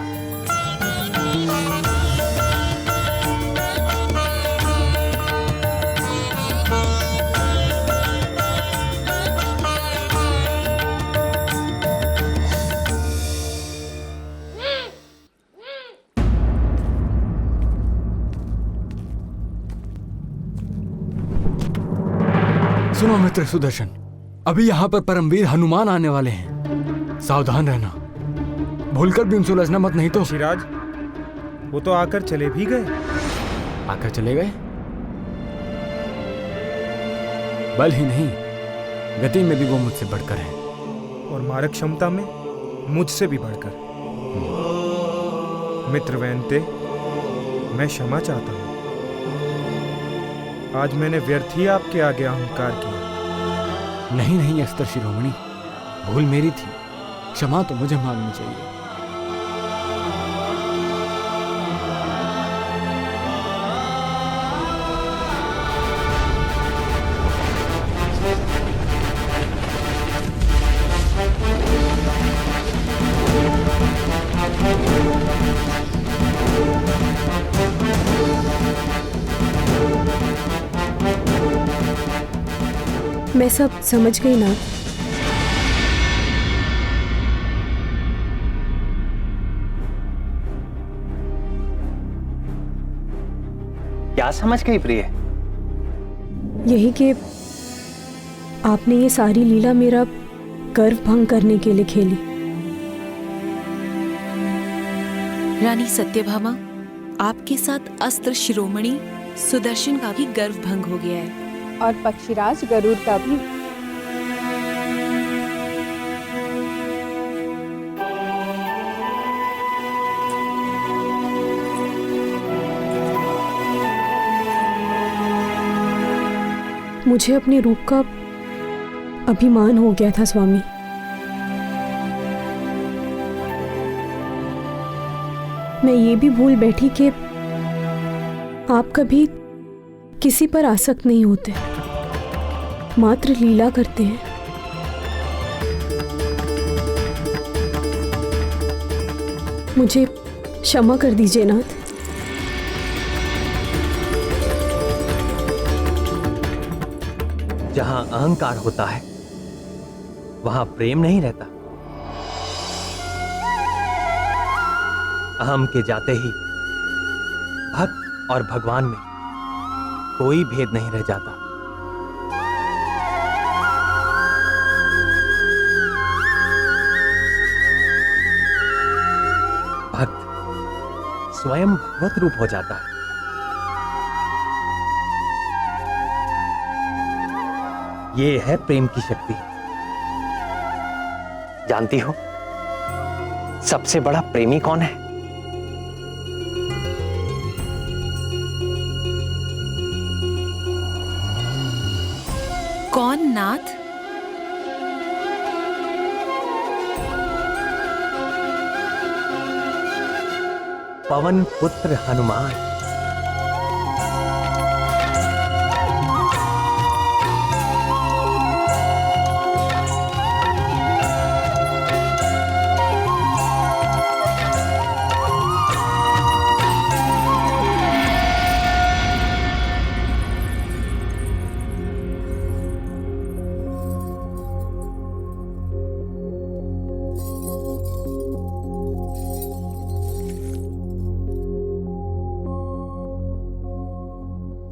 सुनो मित्र सुदर्शन, अभी यहाँ पर परमवीर हनुमान आने वाले हैं। सावधान रहना, भूलकर भी उनसे उलझना मत, नहीं तो। शिराज, वो तो आकर चले भी गए। आकर चले गए? बल ही नहीं, गति में भी वो मुझसे बढ़कर है, और मारक क्षमता में मुझसे भी बढ़कर। मित्र वैनते, मैं क्षमा चाहता हूं। आज मैंने व्यर्थ ही आपके आगे अहंकार किया। नहीं नहीं अस्तर शिरोमणि, भूल मेरी थी, क्षमा तो मुझे मांगनी चाहिए। मैं सब समझ गई ना। क्या समझ गई प्रिय? यही कि आपने ये सारी लीला मेरा गर्व भंग करने के लिए खेली। रानी सत्यभामा, आपके साथ अस्त्र शिरोमणि सुदर्शन का भी गर्व भंग हो गया है और पक्षीराज गरुड़ का भी। मुझे अपने रूप का अभिमान हो गया था स्वामी। मैं ये भी भूल बैठी कि आप कभी किसी पर आसक्त नहीं होते, मात्र लीला करते हैं। मुझे क्षमा कर दीजिए नाथ। जहां अहंकार होता है वहां प्रेम नहीं रहता। अहम के जाते ही भक्त और भगवान में कोई भेद नहीं रह जाता। भक्त स्वयं भगवत रूप हो जाता है। ये है प्रेम की शक्ति। जानती हो सबसे बड़ा प्रेमी कौन है? कौन नाथ? पवन पुत्र हनुमान।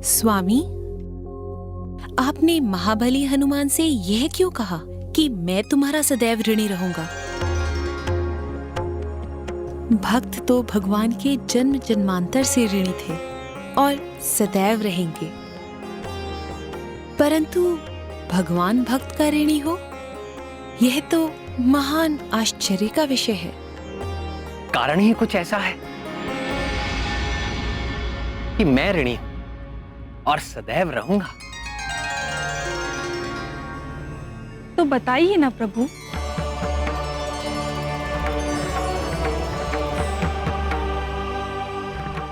स्वामी, आपने महाबली हनुमान से यह क्यों कहा कि मैं तुम्हारा सदैव ऋणी रहूंगा? भक्त तो भगवान के जन्म जन्मांतर से ऋणी थे और सदैव रहेंगे, परंतु भगवान भक्त का ऋणी हो, यह तो महान आश्चर्य का विषय है। कारण ही कुछ ऐसा है कि मैं ऋणी हूं और सदैव रहूंगा। तो बताइए ना प्रभु।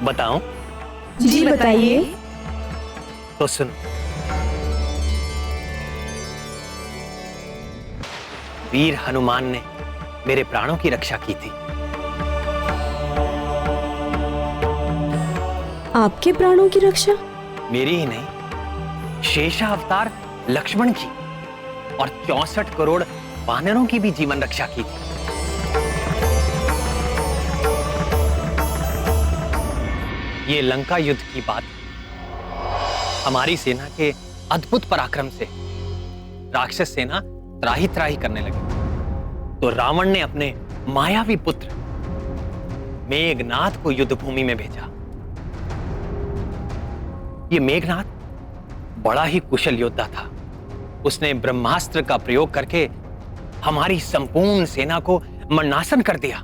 बताऊं? जी बताइए। तो सुनो। वीर हनुमान ने मेरे प्राणों की रक्षा की थी। आपके प्राणों की रक्षा? मेरी ही नहीं, शेषावतार लक्ष्मण की और 64 करोड़ वानरों की भी जीवन रक्षा की थी। ये लंका युद्ध की बात है। हमारी सेना के अद्भुत पराक्रम से राक्षस सेना त्राही त्राही करने लगी, तो रावण ने अपने मायावी पुत्र मेघनाथ को युद्ध भूमि में भेजा। ये मेघनाथ बड़ा ही कुशल योद्धा था। उसने ब्रह्मास्त्र का प्रयोग करके हमारी संपूर्ण सेना को मरणासन कर दिया।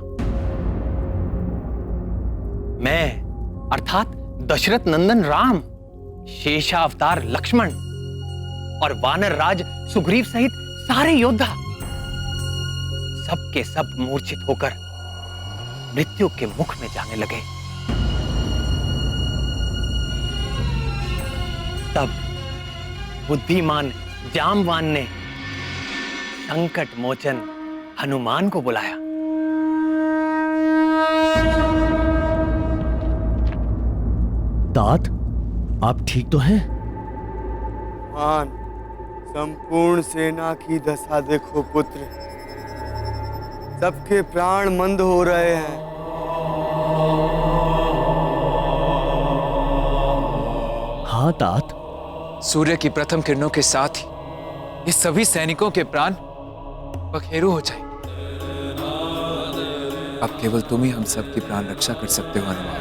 मैं अर्थात दशरथ नंदन राम, शेषावतार लक्ष्मण और वानर राज सुग्रीव सहित सारे योद्धा सबके सब मूर्छित होकर मृत्यु के मुख में जाने लगे। तब बुद्धिमान जामवान ने संकट मोचन हनुमान को बुलाया। तात, आप ठीक तो हैं? मान, संपूर्ण सेना की दशा देखो पुत्र, सबके प्राण मंद हो रहे हैं। हाँ तात। सूर्य की प्रथम किरणों के साथ ही ये सभी सैनिकों के प्राण पखेरु हो जाए। अब केवल तुम ही हम सब की प्राण रक्षा कर सकते हो हनुमान।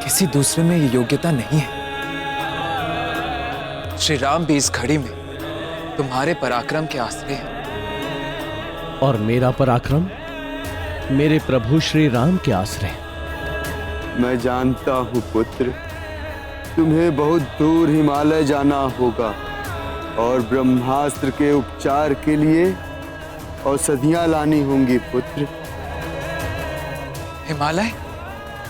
किसी दूसरे में ये योग्यता नहीं है। श्री राम भी इस घड़ी में तुम्हारे पराक्रम के आश्रय हैं। और मेरा पराक्रम मेरे प्रभु श्री राम के आश्रय। मैं जानता हूँ पुत्र, तुम्हें बहुत दूर हिमालय जाना होगा और ब्रह्मास्त्र के उपचार के लिए औषधियां लानी होंगी पुत्र। हिमालय?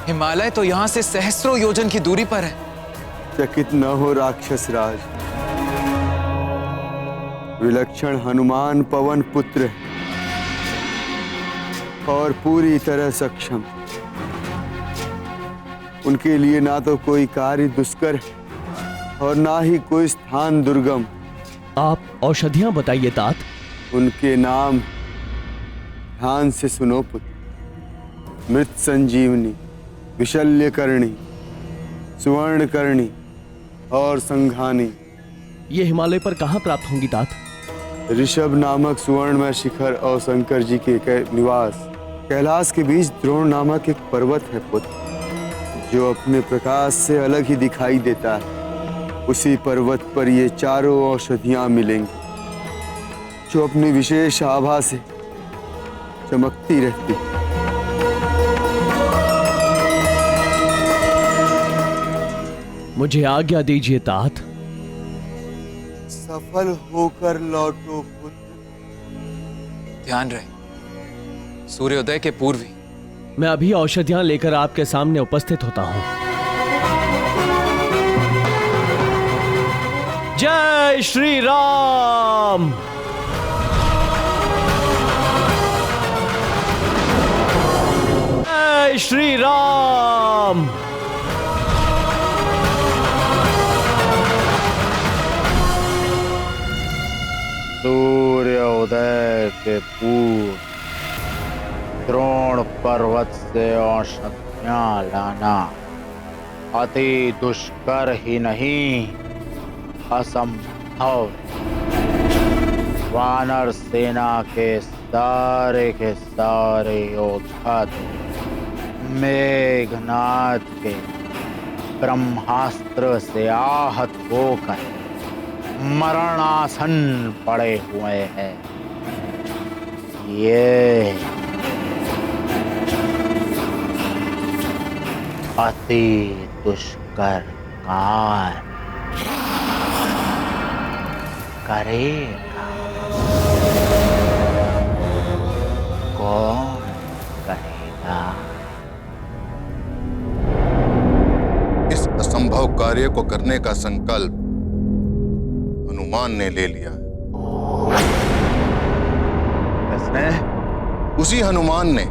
हिमालय तो यहाँ से सहस्रों योजन की दूरी पर है। चकित न हो राक्षस राज, विलक्षण हनुमान पवन पुत्र है और पूरी तरह सक्षम। उनके लिए ना तो कोई कार्य दुष्कर है और ना ही कोई स्थान दुर्गम। आप औषधियां बताइए तात। उनके नाम ध्यान से सुनो पुत्र। मृत संजीवनी, विशल्यकर्णी, सुवर्णकर्णी और संघानी। ये हिमालय पर कहाँ प्राप्त होंगी तात? ऋषभ नामक सुवर्णमय शिखर और शंकर जी के निवास कैलाश के बीच द्रोण नामक एक पर्वत है पुत्र, जो अपने प्रकाश से अलग ही दिखाई देता है। उसी पर्वत पर ये चारों औषधियां मिलेंगी, जो अपनी विशेष आभा से चमकती रहती है। मुझे आज्ञा दीजिए तात। सफल होकर लौटो पुत्र। ध्यान रहे, सूर्योदय के पूर्व ही। मैं अभी औषधियां लेकर आपके सामने उपस्थित होता हूं। जय श्री राम। जय श्री राम। सूर्योदय के पूर्व द्रोण पर्वत से औषधियां लाना अति दुष्कर ही नहीं, असंभव। वानर सेना के सारे योद्धा मेघनाद के ब्रह्मास्त्र से आहत होकर मरणासन पड़े हुए हैं। ये अति दुष्कर कार्य करेगा। कौन करेगा? इस असंभव कार्य को करने का संकल्प हनुमान ने ले लिया। किसने? उसी हनुमान ने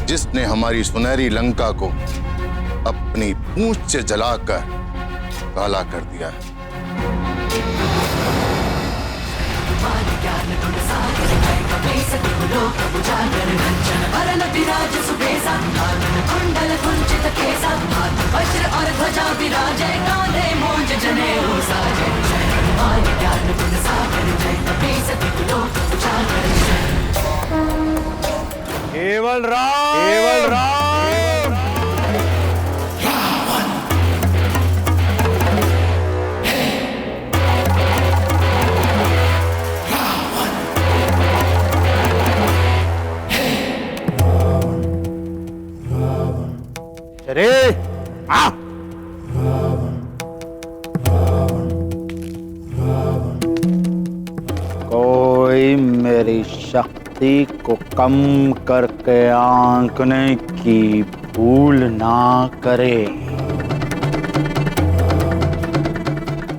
जिसने हमारी सुनहरी लंका को अपनी पूंछ से जलाकर काला कर दिया है। वज्र और ध्वजा विराजे, कांधे मूंज जनेऊ साजे। हनुमान ज्ञान गुण सागर, जय कपीस तिहु लोक उजागर। केवल राम, केवल राम। अरे कोई मेरी शक्ति को कम करके आंकने की भूल ना करे।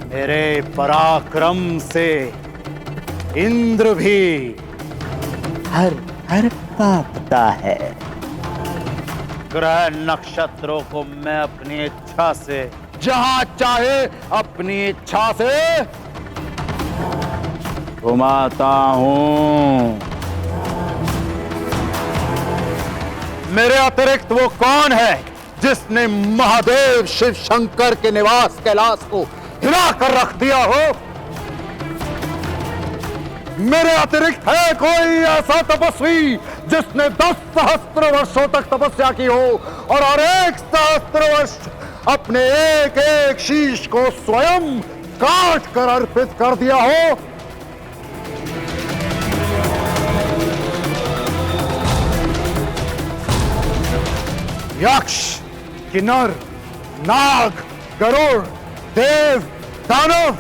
मेरे पराक्रम से इंद्र भी हर हर कांपता है। ग्रह नक्षत्रों को मैं अपनी इच्छा से जहां चाहे अपनी इच्छा से घुमाता हूं। मेरे अतिरिक्त वो कौन है जिसने महादेव शिव शंकर के निवास कैलाश को हिला कर रख दिया हो? मेरे अतिरिक्त है कोई ऐसा तपस्वी जिसने 10 सहस्त्र वर्षों तक तपस्या की हो और हर 1 सहस्त्र वर्ष अपने एक एक शीश को स्वयं काट कर अर्पित कर दिया हो? यक्ष, किन्नर, नाग, गरुड़, देव, दानव,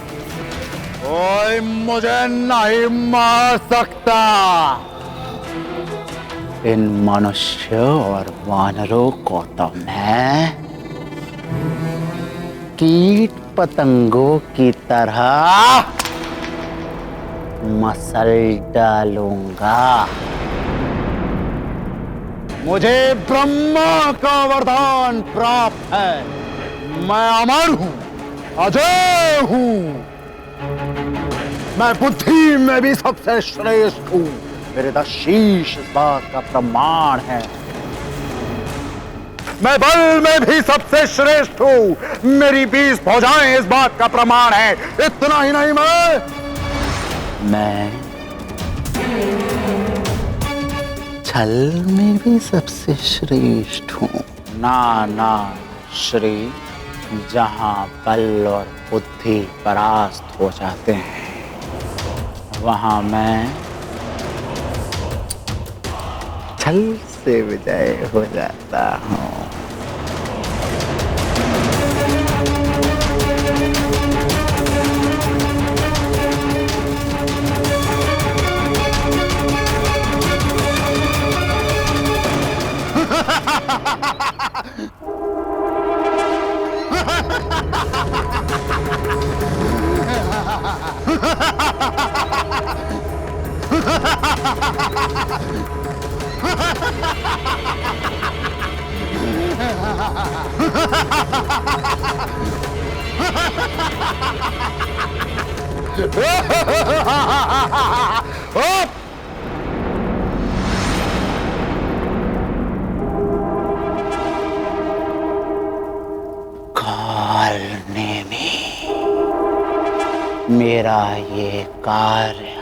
कोई मुझे नहीं मार सकता। इन मनुष्य और वानरों को तो मैं कीट पतंगों की तरह मसल डालूंगा। मुझे ब्रह्मा का वरदान प्राप्त है। मैं अमर हूं, अजय हूं। मैं बुद्धि में भी सबसे श्रेष्ठ हूं। मेरे 10 शीश इस बात का प्रमाण है। मैं बल में भी सबसे श्रेष्ठ हूं। मेरी 20 भुजाएं इस बात का प्रमाण है। इतना ही नहीं, मैं छल में भी सबसे श्रेष्ठ हूँ। नाना श्री, जहाँ बल और बुद्धि परास्त हो जाते हैं, वहाँ मैं छल से विजय हो जाता हूँ। मेरा ये कार्य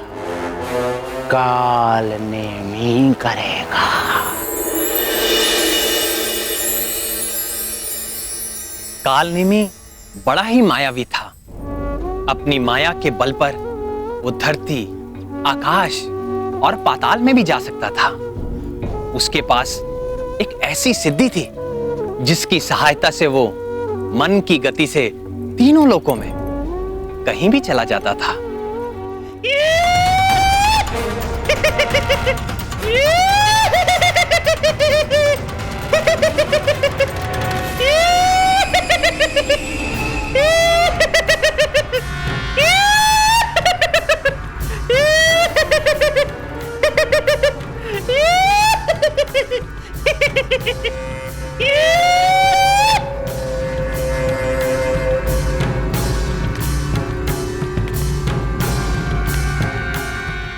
काल नेमी करेगा। कालनेमी बड़ा ही मायावी था। अपनी माया के बल पर वो धरती, आकाश और पाताल में भी जा सकता था। उसके पास एक ऐसी सिद्धि थी जिसकी सहायता से वो मन की गति से तीनों लोकों में कहीं भी चला जाता था।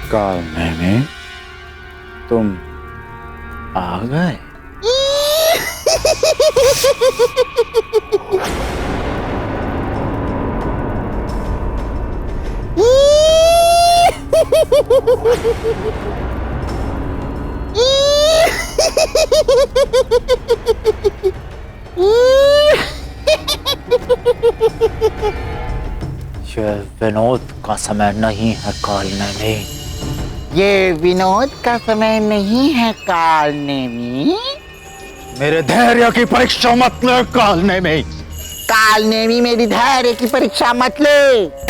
कालनेमी, तुम आ गए। ये विनोद का समय नहीं है कालनेमी। ये विनोद का समय नहीं है कालनेमी। मेरे धैर्य की परीक्षा मत ले कालनेमी। कालनेमी, मेरी धैर्य की परीक्षा मत ले।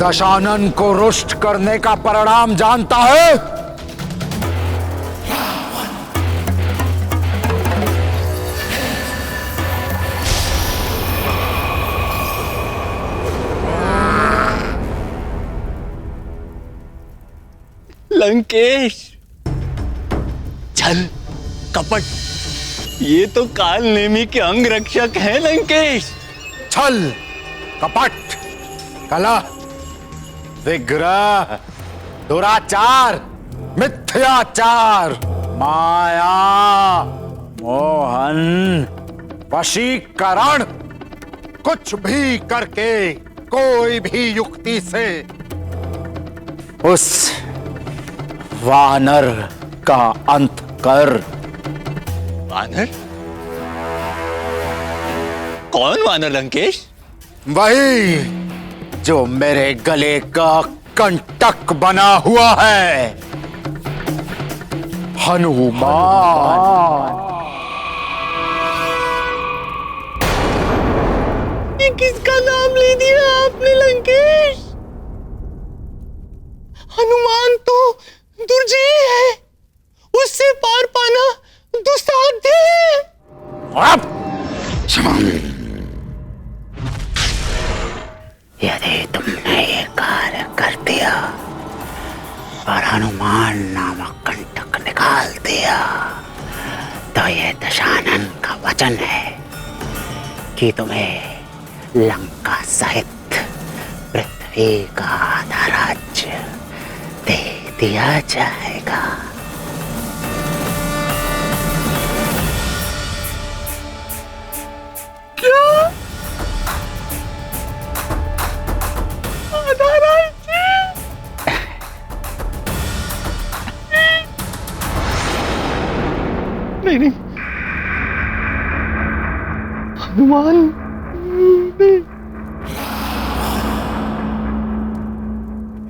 दशानन को रुष्ट करने का परिणाम जानता है? लंकेश, छल, कपट, ये तो काल नेमी के अंग रक्षक हैं लंकेश। छल, कपट, कलह, विग्रह, दुराचार, मिथ्याचार, माया, मोहन, वशीकरण, कुछ भी करके, कोई भी युक्ति से उस वानर का अंत कर। वानर? कौन वानर लंकेश? वही जो मेरे गले का कंटक बना हुआ है, हनुमान। ये किसका नाम ले दिया आपने लंकेश? हनुमान तो दुर्जय है, उससे पार पाना दुस्साध्य है। यदि तुमने ये कार्य कर दिया और हनुमान नामक कंटक निकाल दिया तो ये दशानन का वचन है कि तुम्हें लंका सहित पृथ्वी का आधा राज्य दे दिया जाएगा। क्या? आधा राज्य? नहीं, हनुमान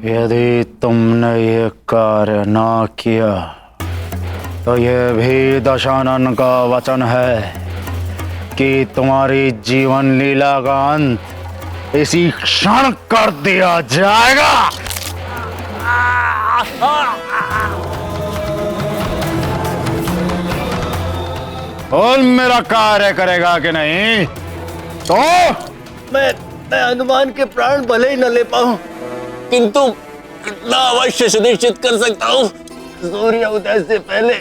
यदि तुमने ये कार्य ना किया तो ये भी दशानन का वचन है कि तुम्हारी जीवन लीला का अंत इसी क्षण कर दिया जाएगा। और मेरा कार्य करेगा कि नहीं? तो मैं हनुमान के प्राण भले ही न ले पाऊं, किंतु इतना अवश्य सुनिश्चित कर सकता हूं, सूर्य उदय से पहले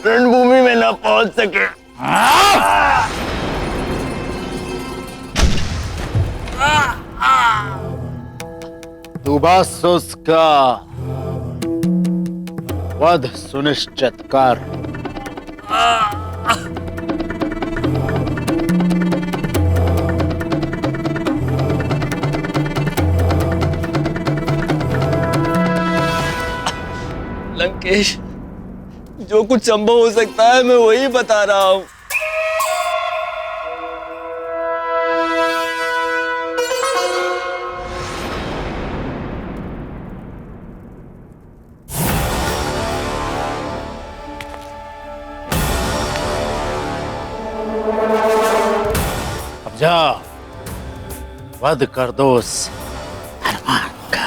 रणभूमि में न पहुंच सके। तू बस उसका वध सुनिश्चित कर। लंकेश, जो कुछ संभव हो सकता है मैं वही बता रहा हूं। अब जा वध कर दो उस हनुमान का।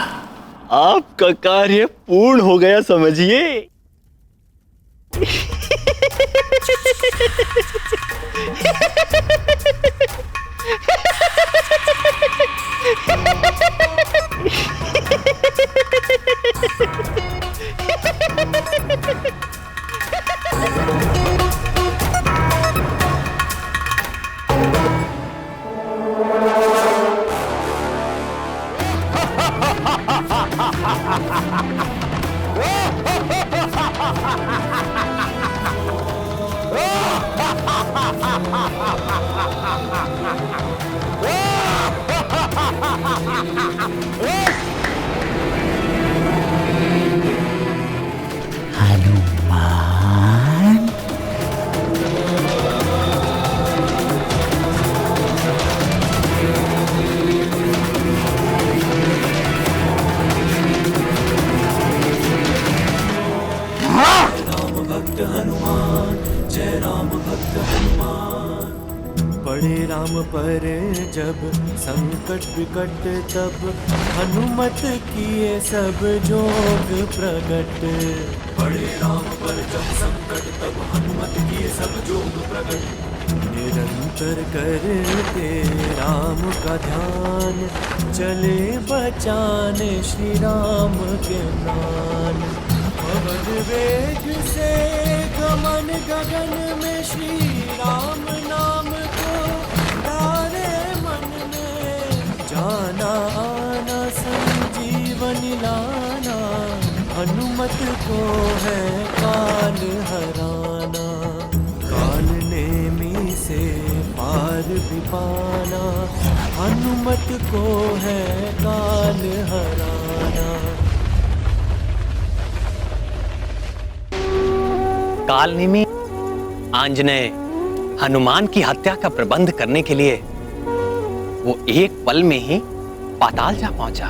आपका कार्य पूर्ण हो गया समझिए। हनुमान, राम भक्त हनुमान, जय राम भक्त हनुमान। पड़े राम पर जब संकट विकट तब हनुमत किए सब जोग प्रकट। पड़े राम पर जब संकट तब हनुमत किए सब जोग प्रकट। निरंतर करते राम का ध्यान चले बचाने श्री राम के नाम। पवन वेग से गमन गगन में श्री राम नाम को तारे मन में जाना आना संजीवन लाना हनुमत को है काल हराना काल नेमी से पार भी पाना हनुमत को है काल हराना। काल नेमी आंजनेय हनुमान की हत्या का प्रबंध करने के लिए वो एक पल में ही पाताल जा पहुंचा।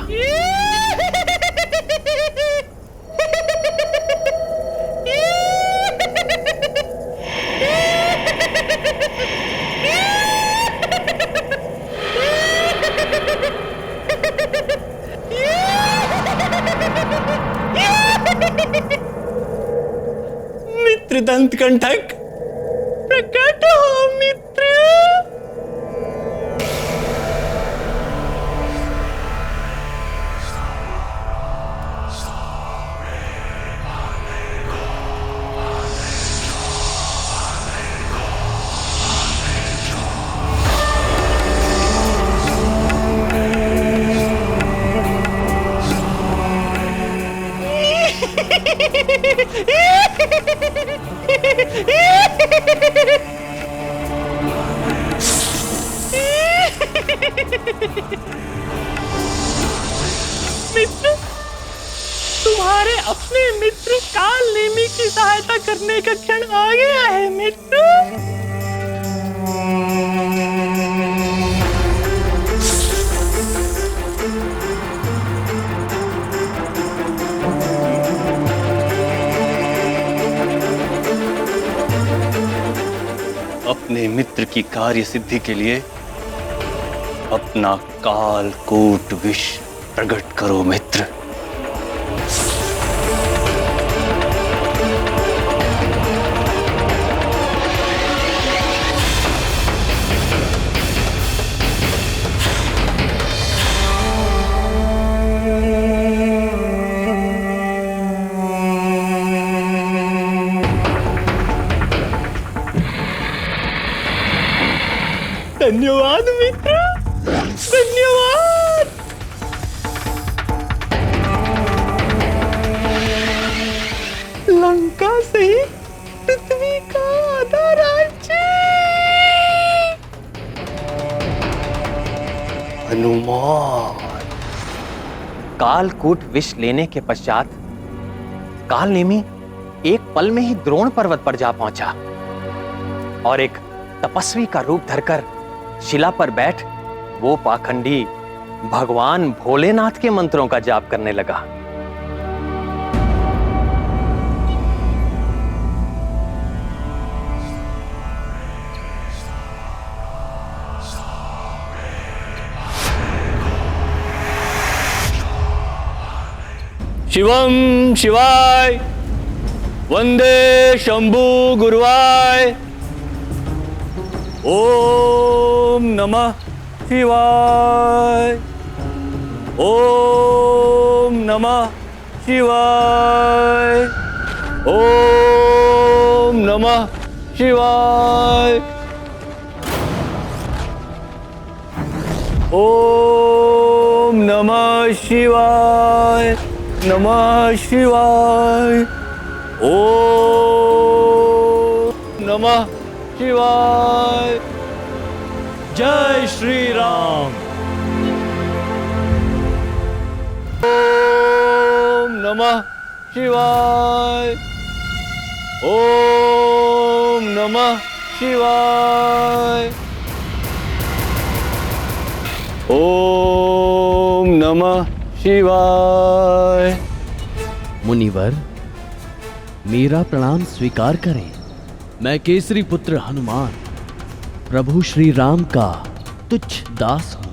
मित्र दंत कंठक प्रकट हो मित्र। मित्र, तुम्हारे अपने मित्र काल नेमी की सहायता करने का क्षण आ गया है मित्र। अपने मित्र की कार्य सिद्धि के लिए अपना कालकूट विष प्रकट करो मित्र। धन्यवाद मित्र, धन्यवाद। लंका सहित पृथ्वी का आधा राज्य। हनुमान। कालकूट विष लेने के पश्चात काल नेमी एक पल में ही द्रोण पर्वत पर जा पहुंचा और एक तपस्वी का रूप धरकर शिला पर बैठ वो पाखंडी भगवान भोलेनाथ के मंत्रों का जाप करने लगा। शिवम शिवाय वंदे शंभु गुरुवाय ओम नमः शिवाय ओम नमः शिवाय ओम नमः शिवाय ओम नमः शिवाय नमः शिवाय ओम नमः शिवाय। जय श्री राम। ओम नमः शिवाय ओम नमः शिवाय ओम नमः शिवाय। मुनिवर, मेरा प्रणाम स्वीकार करें। मैं केसरी पुत्र हनुमान प्रभु श्री राम का तुच्छ दास हूं।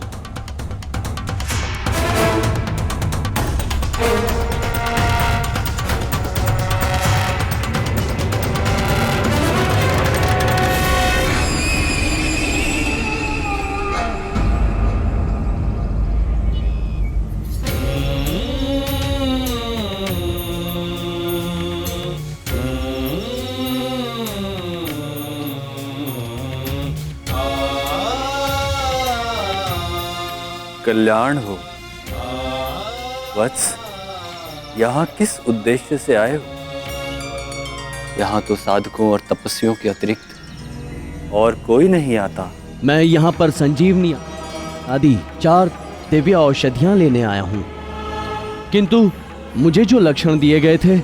कल्याण हो। वत्स, यहाँ किस उद्देश्य से आए हो? यहाँ तो साधकों और तपस्वियों के अतिरिक्त और कोई नहीं आता। मैं यहाँ पर संजीवनी आदि 4 दिव्य औषधियाँ लेने आया हूँ, किंतु मुझे जो लक्षण दिए गए थे,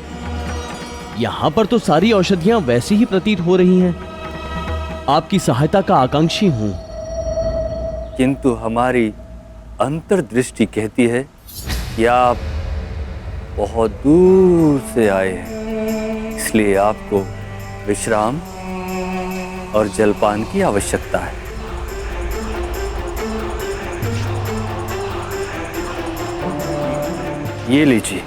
यहाँ पर तो सारी औषधियाँ वैसी ही प्रतीत हो रही हैं। आपकी सहायता का आकांक्षी हूँ। किंतु हमारी अंतर्दृष्टि कहती है कि आप बहुत दूर से आए हैं, इसलिए आपको विश्राम और जलपान की आवश्यकता है। ये लीजिए।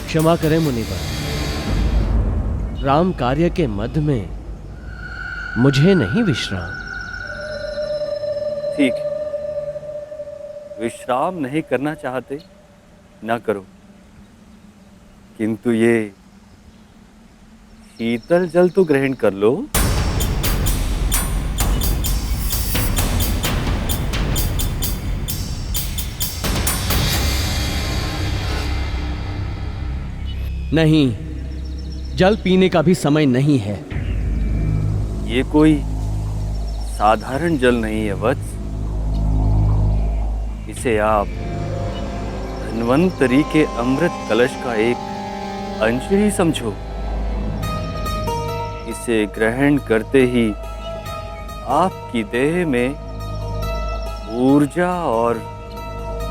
क्षमा करें मुनिवर, राम कार्य के मध्य में मुझे नहीं विश्राम। ठीक है, विश्राम नहीं करना चाहते ना करो, किंतु ये शीतल जल तो ग्रहण कर लो। नहीं, जल पीने का भी समय नहीं है। ये कोई साधारण जल नहीं है वत्स, इसे आप धन्वंतरी के अमृत कलश का एक अंश ही समझो। इसे ग्रहण करते ही आपकी देह में ऊर्जा और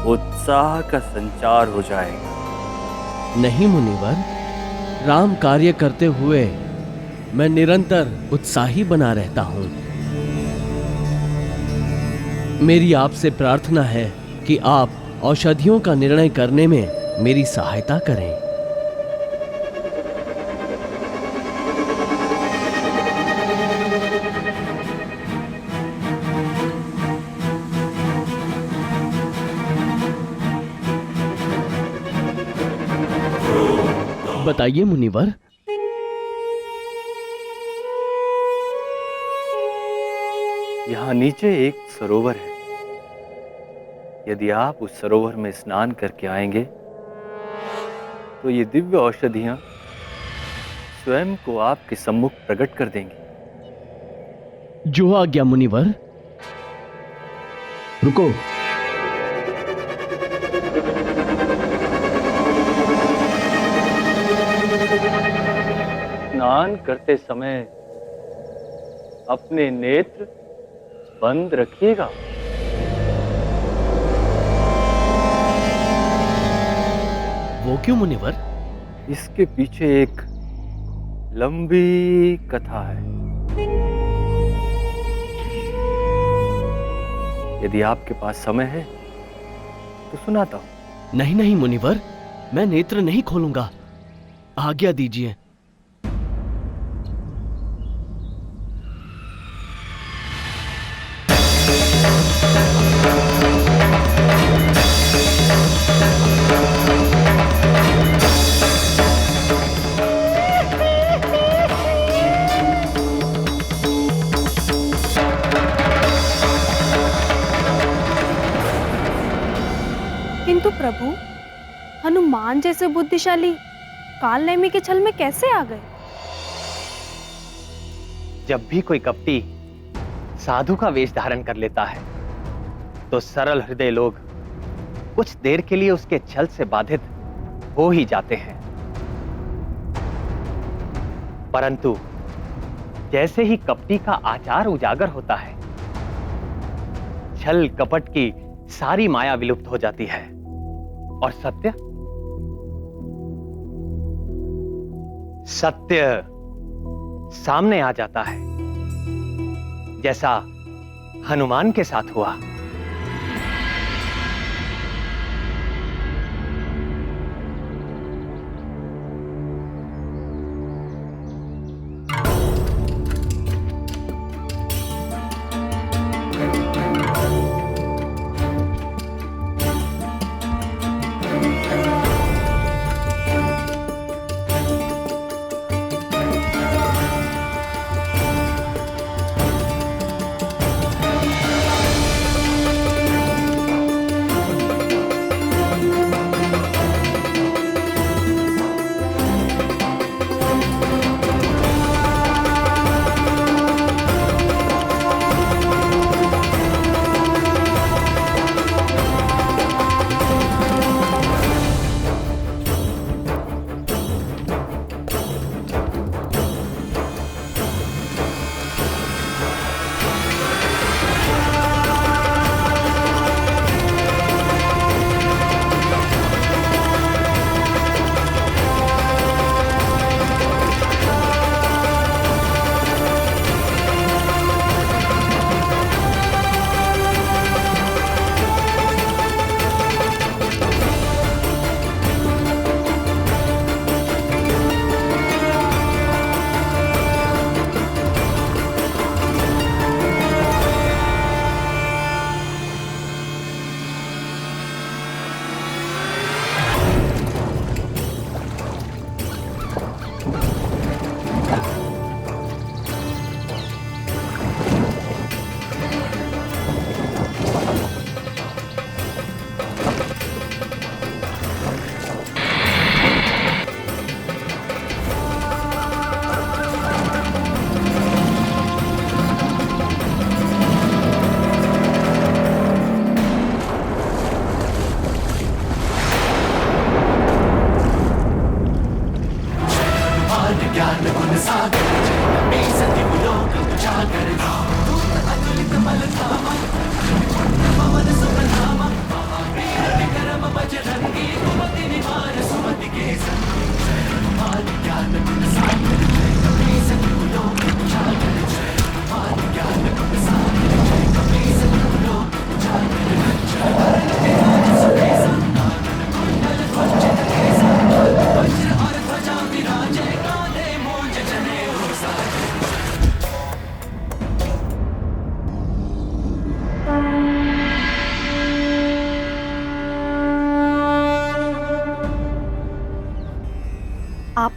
उत्साह का संचार हो जाएगा। नहीं मुनिवर, राम कार्य करते हुए मैं निरंतर उत्साही बना रहता हूं। मेरी आपसे प्रार्थना है कि आप औषधियों का निर्णय करने में मेरी सहायता करें। बताइए मुनिवर। यहाँ नीचे एक सरोवर है। यदि आप उस सरोवर में स्नान करके आएंगे तो ये दिव्य औषधियां स्वयं को आपके सम्मुख प्रकट कर देंगी। जो आज्ञा मुनिवर। रुको। स्नान करते समय अपने नेत्र बंद रखिएगा। वो क्यों मुनिवर? इसके पीछे एक लंबी कथा है। यदि आपके पास समय है तो सुनाता हूं। नहीं नहीं मुनिवर, मैं नेत्र नहीं खोलूंगा, आज्ञा दीजिए। किंतु प्रभु, हनुमान जैसे बुद्धिशाली कालनेमी के छल में कैसे आ गए? जब भी कोई कपटी साधु का वेश धारण कर लेता है तो सरल हृदय लोग कुछ देर के लिए उसके छल से बाधित हो ही जाते हैं, परंतु जैसे ही कपटी का आचार उजागर होता है, छल कपट की सारी माया विलुप्त हो जाती है और सत्य सामने आ जाता है, जैसा हनुमान के साथ हुआ।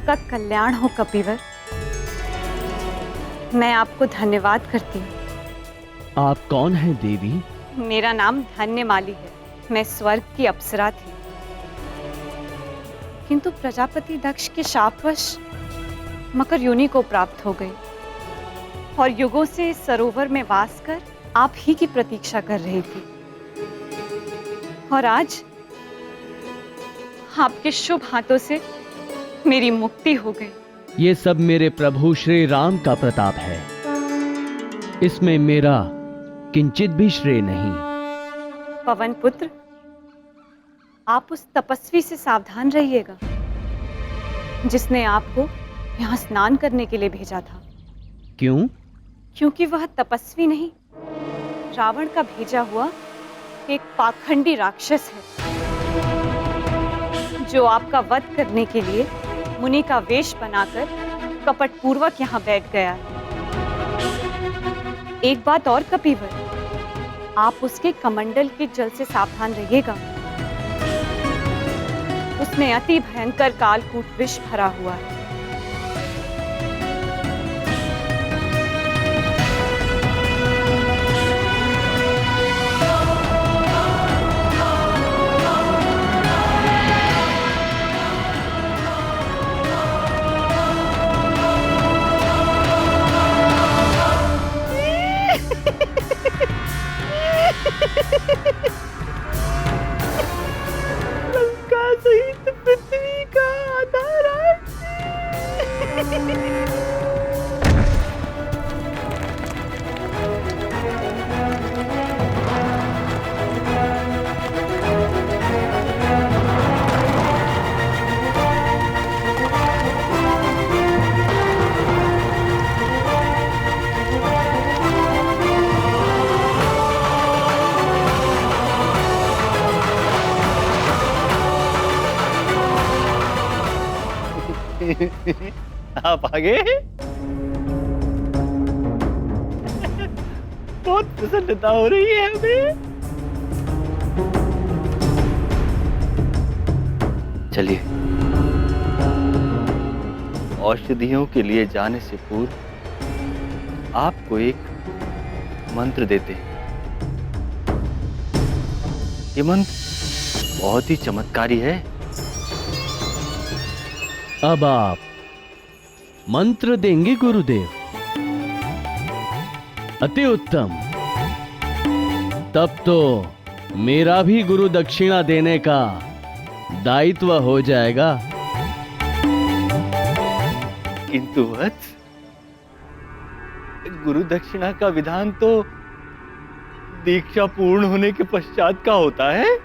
आपका कल्याण हो कपिवर। मैं आपको धन्यवाद करती हूँ। आप कौन हैं देवी? मेरा नाम धन्यमाली है। मैं स्वर्ग की अप्सरा थी, किंतु प्रजापति दक्ष के शापवश मकर योनि को प्राप्त हो गई और युगों से इस सरोवर में वास कर आप ही की प्रतीक्षा कर रही थी। और आज आपके शुभ हाथों से मेरी मुक्ति हो गई। ये सब मेरे प्रभु श्री राम का प्रताप है, इसमें मेरा किंचित भी श्रेय नहीं। पवन पुत्र, आप उस तपस्वी से सावधान रहिएगा जिसने आपको यहाँ स्नान करने के लिए भेजा था। क्यों? क्योंकि वह तपस्वी नहीं, रावण का भेजा हुआ एक पाखंडी राक्षस है जो आपका वध करने के लिए मुनि का वेश बनाकर कपटपूर्वक यहाँ बैठ गया है। एक बात और कपिवर, आप उसके कमंडल के जल से सावधान रहिएगा। उसमें अति भयंकर कालकूट विष भरा हुआ है। लंका सहित पृथ्वी का आधार आप आगे। बहुत प्रसन्नता हो रही है हमें। चलिए, औषधियों के लिए जाने से पूर्व आपको एक मंत्र देते हैं। ये मंत्र बहुत ही चमत्कारी है। अब आप मंत्र देंगे गुरुदेव? अति उत्तम। तब तो मेरा भी गुरु दक्षिणा देने का दायित्व हो जाएगा। किंतु वत्स, गुरु दक्षिणा का विधान तो दीक्षा पूर्ण होने के पश्चात का होता है।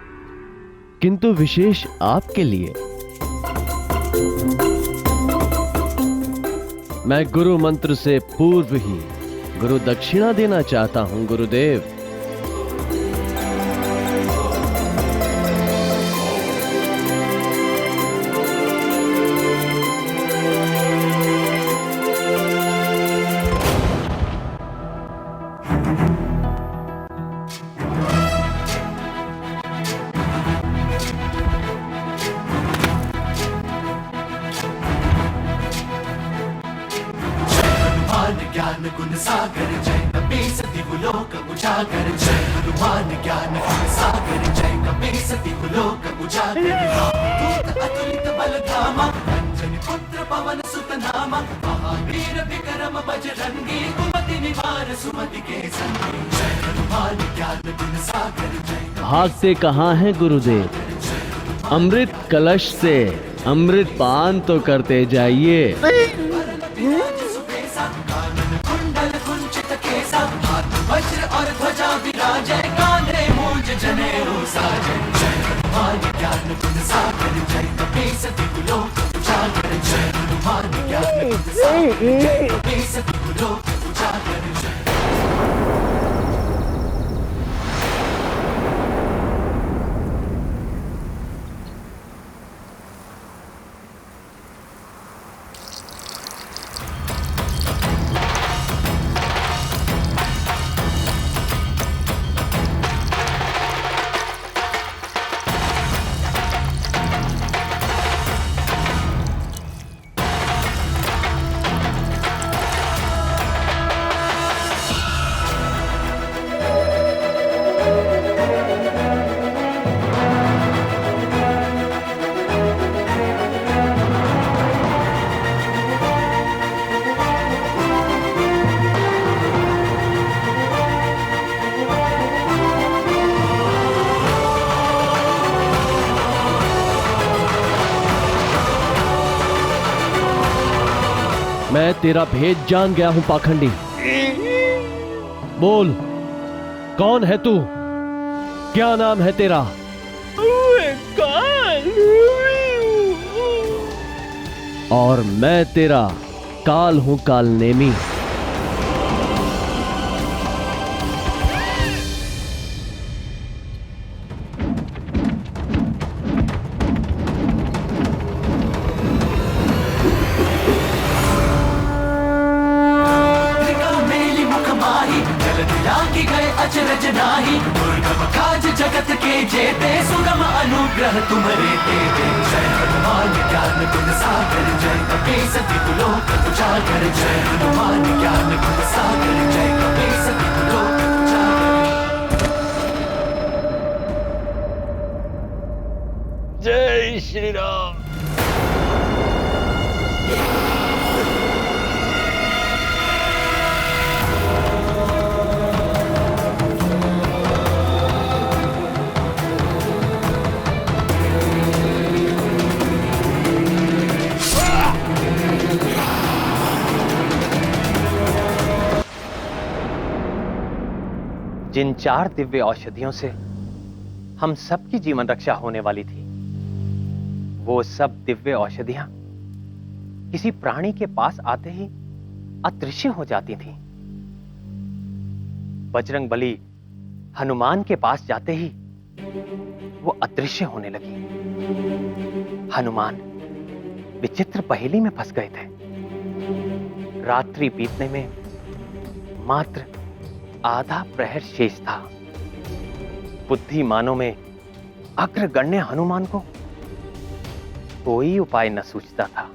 किंतु विशेष आपके लिए मैं गुरु मंत्र से पूर्व ही गुरु दक्षिणा देना चाहता हूं गुरुदेव। ज्ञान गुण सागर जय कपीसति लोक उजागर जय हनुमान ज्ञान गुण सागर जय कपीसति लोक उजागर दूत अतुलित बल धामा अंजनी पुत्र पवन सुत नामा महावीर विक्रम बजरंगी कुमति निवार सुमति के संगी जय हनुमान ज्ञान गुण सागर जय। भागते कहाँ हैं गुरुदेव? अमृत कलश से अमृत पान तो करते जाइए। वज्र और ध्वजा विराजय कांधे मूंज जनेऊ साजय जय हनुमान ज्ञान गुण सागर जय कपीसति लोक उजागर जय हनुमान ज्ञान गुण सागर जय कपीसति लोक उजागर जय। मैं तेरा भेद जान गया हूं पाखंडी। बोल, कौन है तू? क्या नाम है तेरा? और मैं तेरा काल हूं, काल नेमी। अचरज नाही दुर्गम काज जगत के जेते सुगम अनुग्रह तुम्हारे देते। जय हनुमान ज्ञान गुण सागर जय कपीसति लोक उजागर। जय हनुमान ज्ञान गुण सागर जय कपीसति लोक उजागर। जय श्री राम। जिन 4 दिव्य औषधियों से हम सबकी जीवन रक्षा होने वाली थी, वो सब दिव्य औषधियां किसी प्राणी के पास आते ही अदृश्य हो जाती थीं। बजरंग बली हनुमान के पास जाते ही वो अदृश्य होने लगी। हनुमान विचित्र पहेली में फंस गए थे। रात्रि बीतने में मात्र आधा प्रहर शेष था। बुद्धिमानों में अग्रगण्य हनुमान को कोई उपाय न सूझता था।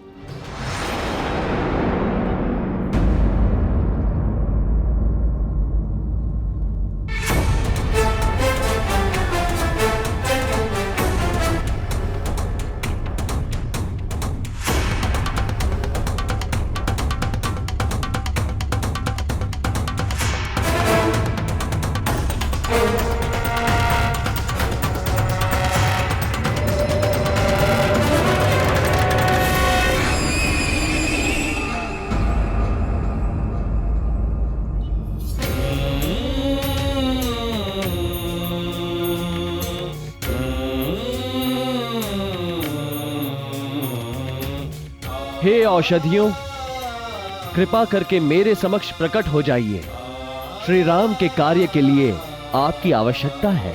हे औषधियों, कृपा करके मेरे समक्ष प्रकट हो जाइए। श्री राम के कार्य के लिए आपकी आवश्यकता है।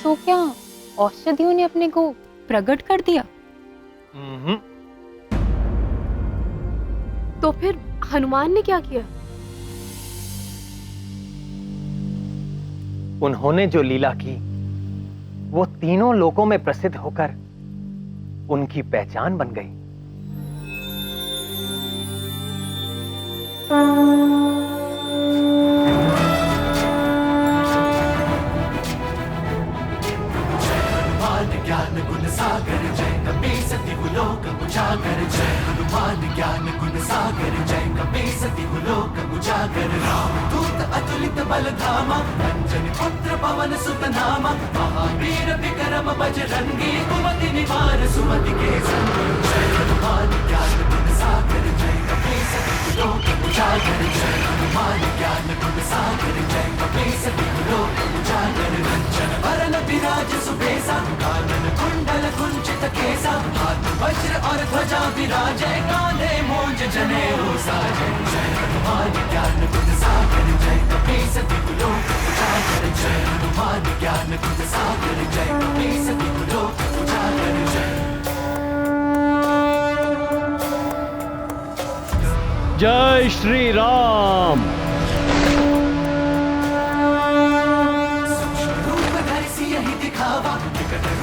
तो क्या औषधियों ने अपने को प्रकट कर दिया? तो फिर हनुमान ने क्या किया? उन्होंने जो लीला की वो तीनों लोकों में प्रसिद्ध होकर उनकी पहचान बन गई। ज्ञान गुण सागर जय कपीसति लोक उजागर। जय हनुमान ज्ञान गुण सागर जय कपीसति लोक उजागर। रामदूत अतुलित बल धामा अंजनी पुत्र पवन सुत नामा। महावीर विक्रम बजरंगी कुमति निवार सुमति के संग। जय हनुमान ज्ञान गुण सागर जय कपीसति लोक उजागर। जय हनुमान ज्ञान गुण सागर जय कपीसति लोक उजागर। रंजन वरन विराज सुबेसा कानन कुंडल कुंचित केसा। हाथ वज्र और ध्वजा विराजे कांधे मूंज जनेऊ साजे। जय हनुमान ज्ञान गुण सागर जय कपीसति लोक उजागर। जय हनुमान ज्ञान गुण सागर जय कपीसति लोक उजागर। जय श्री राम।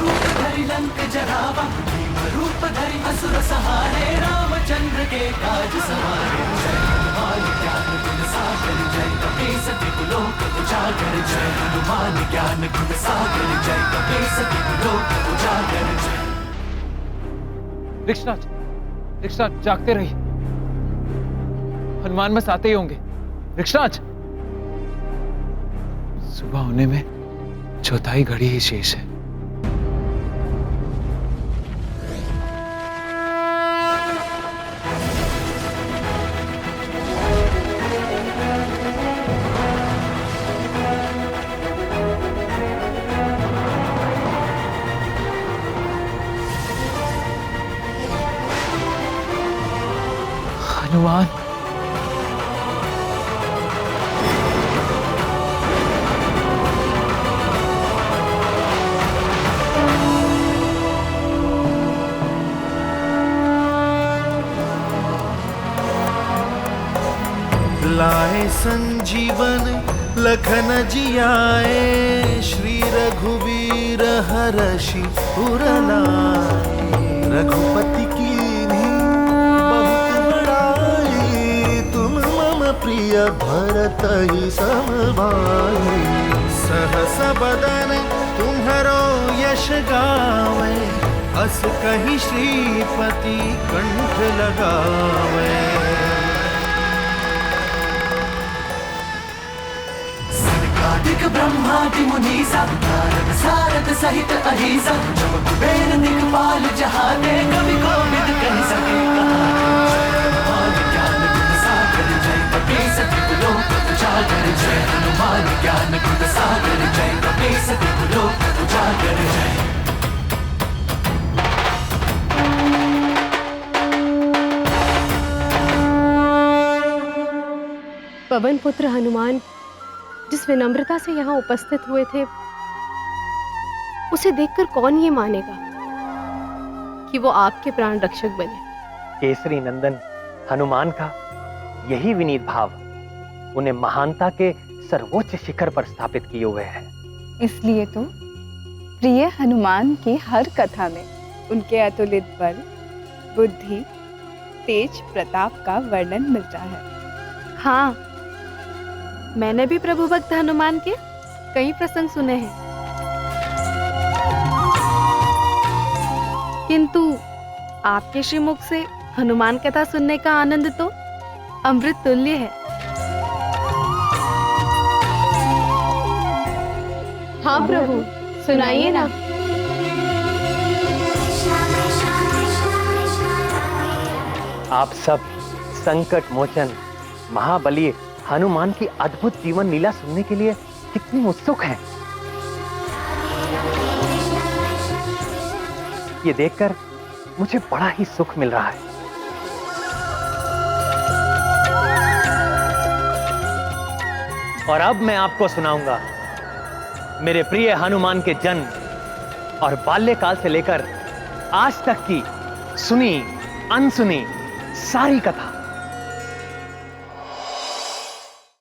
रूप धरि लंक जरावा भीम रूप धरि असुर सहारे। रामचंद्र के काज सवारे। जय हनुमान ज्ञान गुण सागर जय कपीसति लोक उजागर। जय हनुमान ज्ञान गुण सागर जय कपीसति लोक उजागर। ऋषराज, ऋषराज जागते रहिए। हनुमान बस आते ही होंगे। वृक्षराज, सुबह होने में चौथाई घड़ी ही शेष है। हनुमान, लाए संजीवन लखन जियाए, श्री रघुवीर हरषि उर लाए। रघुपति की बहुत बड़ाई, तुम मम प्रिय भरत ही समभाई। सहस बदन तुम्हरो यश गावे, अस कहि श्रीपति कंठ लगावे। दिक ब्रह्मादि मुनीसा, नारद सारद सहित अहिसा, जो कुबेर दिक्पाल जहाने, कवि कोविद कह सके हनुमान ज्ञान गुण सागर जय कपीस तिहु लोक उजागर जय। हनुमान ज्ञान गुण सागर जय कपीस तिहु लोक उजागर जय। पवन पुत्र हनुमान जिस विनम्रता से यहाँ उपस्थित हुए थे, उसे देखकर कौन ये मानेगा कि वो आपके प्राण रक्षक बने। केसरी नंदन हनुमान का यही विनीत भाव उन्हें महानता के सर्वोच्च शिखर पर स्थापित किए हुए है। इसलिए तो प्रिय हनुमान की हर कथा में उनके अतुलित बल, बुद्धि, तेज प्रताप का वर्णन मिलता है। हाँ, मैंने भी प्रभु भक्त हनुमान के कई प्रसंग सुने हैं, किंतु आपके श्रीमुख से हनुमान कथा सुनने का आनंद तो अमृत तुल्य है। हाँ प्रभु, सुनाइए ना। आप सब संकट मोचन महाबली हनुमान की अद्भुत जीवन लीला सुनने के लिए कितनी उत्सुक हैं। ये देखकर मुझे बड़ा ही सुख मिल रहा है। और अब मैं आपको सुनाऊंगा मेरे प्रिय हनुमान के जन्म और बाल्यकाल से लेकर आज तक की सुनी अनसुनी सारी कथा।